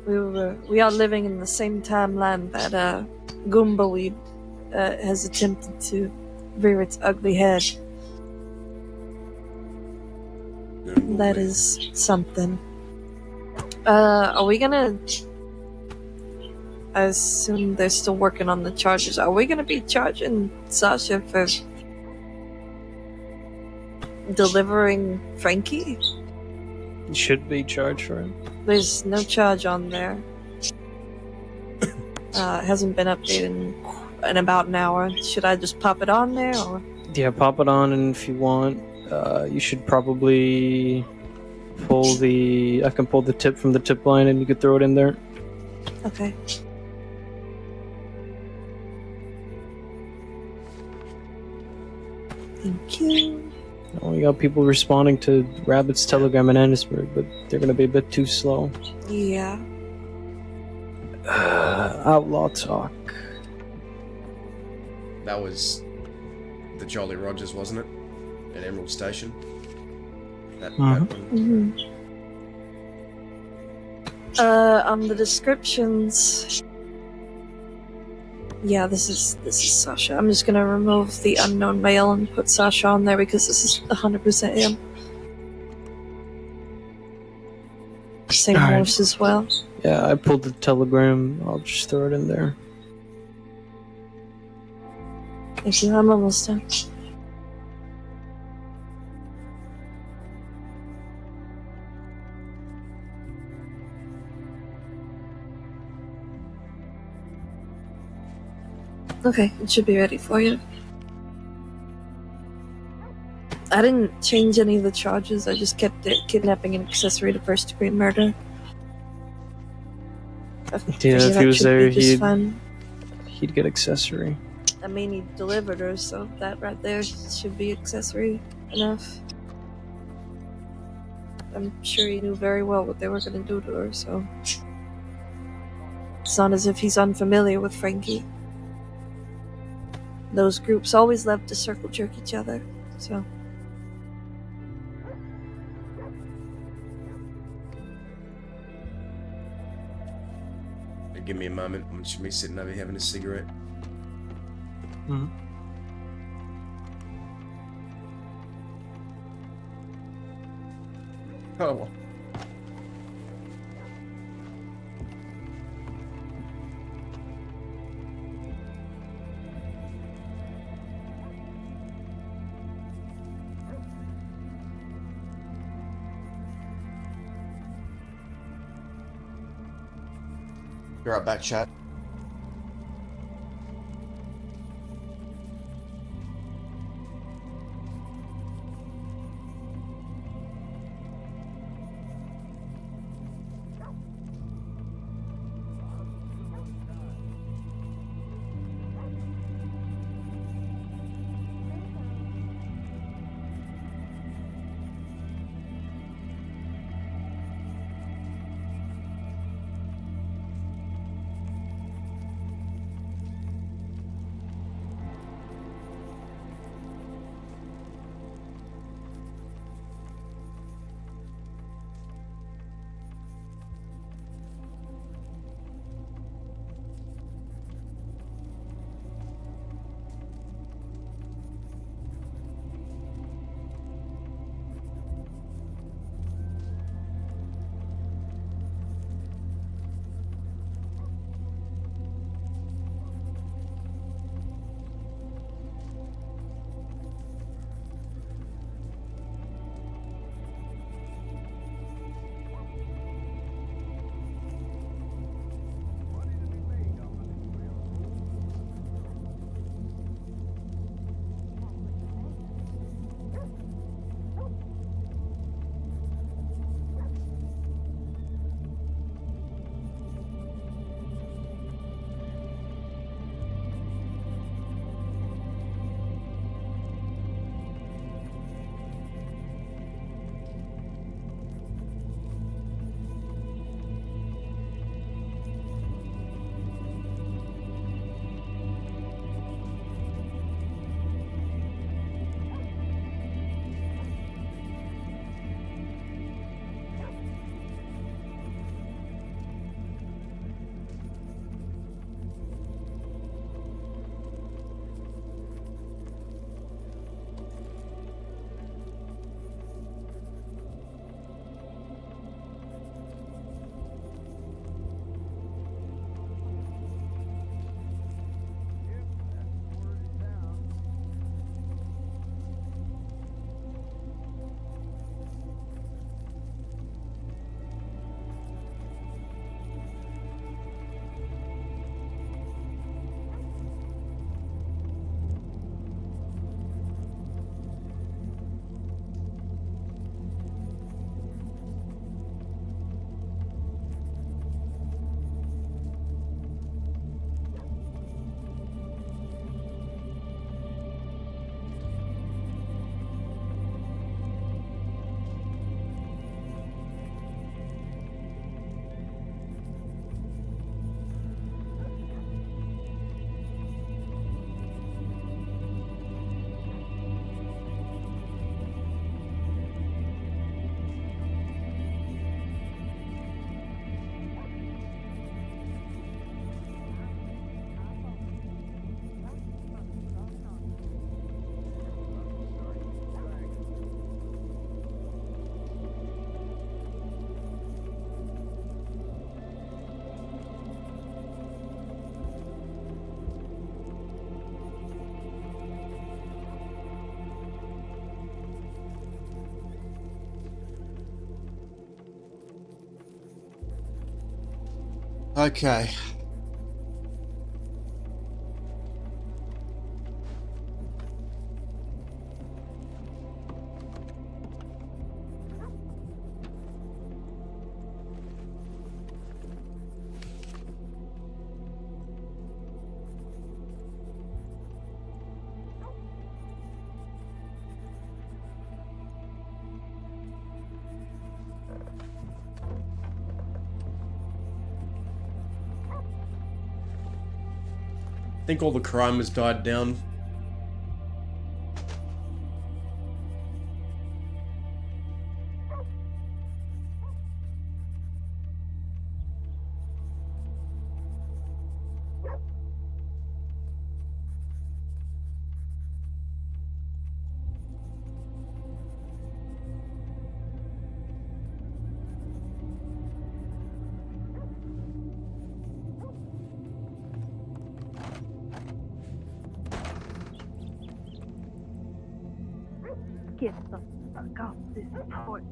We are living in the same timeline that Goomba weed has attempted to rear its ugly head. That is something. Are we gonna... I assume they're still working on the charges. Are we gonna be charging Sasha for delivering Frankie? You should be charged for it. There's no charge on there. It hasn't been updated in about an hour. Should I just pop it on there, or? Yeah, pop it on, and if you want, you should probably pull the... I can pull the tip from the tip line and you could throw it in there. Okay. Thank you. Oh, we got people responding to Rabbit's telegram in Annisburg, but they're gonna be a bit too slow. Yeah. Outlaw talk. That was the Jolly Rogers, wasn't it? At Emerald Station. That one. On the descriptions, Yeah, this is Sasha. I'm just gonna remove the unknown male and put Sasha on there because this is 100% him. Same Alright. horse as well. Yeah, I pulled the telegram. I'll just throw it in there. Thank you. I'm almost done. Okay, it should be ready for you. I didn't change any of the charges. I just kept it kidnapping and accessory to first-degree murder. I figured if he that was should there, be just fine. he'd get accessory. I mean, he delivered her, so that right there should be accessory enough. I'm sure he knew very well what they were going to do to her, so... It's not as if he's unfamiliar with Frankie. Those groups always love to circle jerk each other, so... Give me a moment. I'm just me sitting over here having a cigarette. Mhm. Oh, well. You're right back, chat. Okay. I think all the crime has died down. Get the fuck off this porch.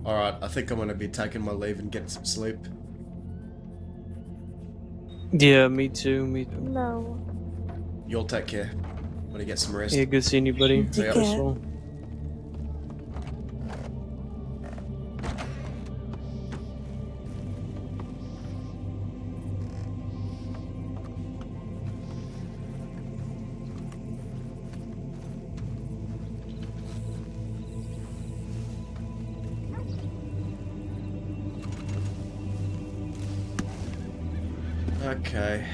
Alright, I think I'm gonna be taking my leave and getting some sleep. Yeah, me too. Me too. No. You'll take care. I'm gonna get some rest. Yeah, good seeing you, buddy. Take As care. well. Okay.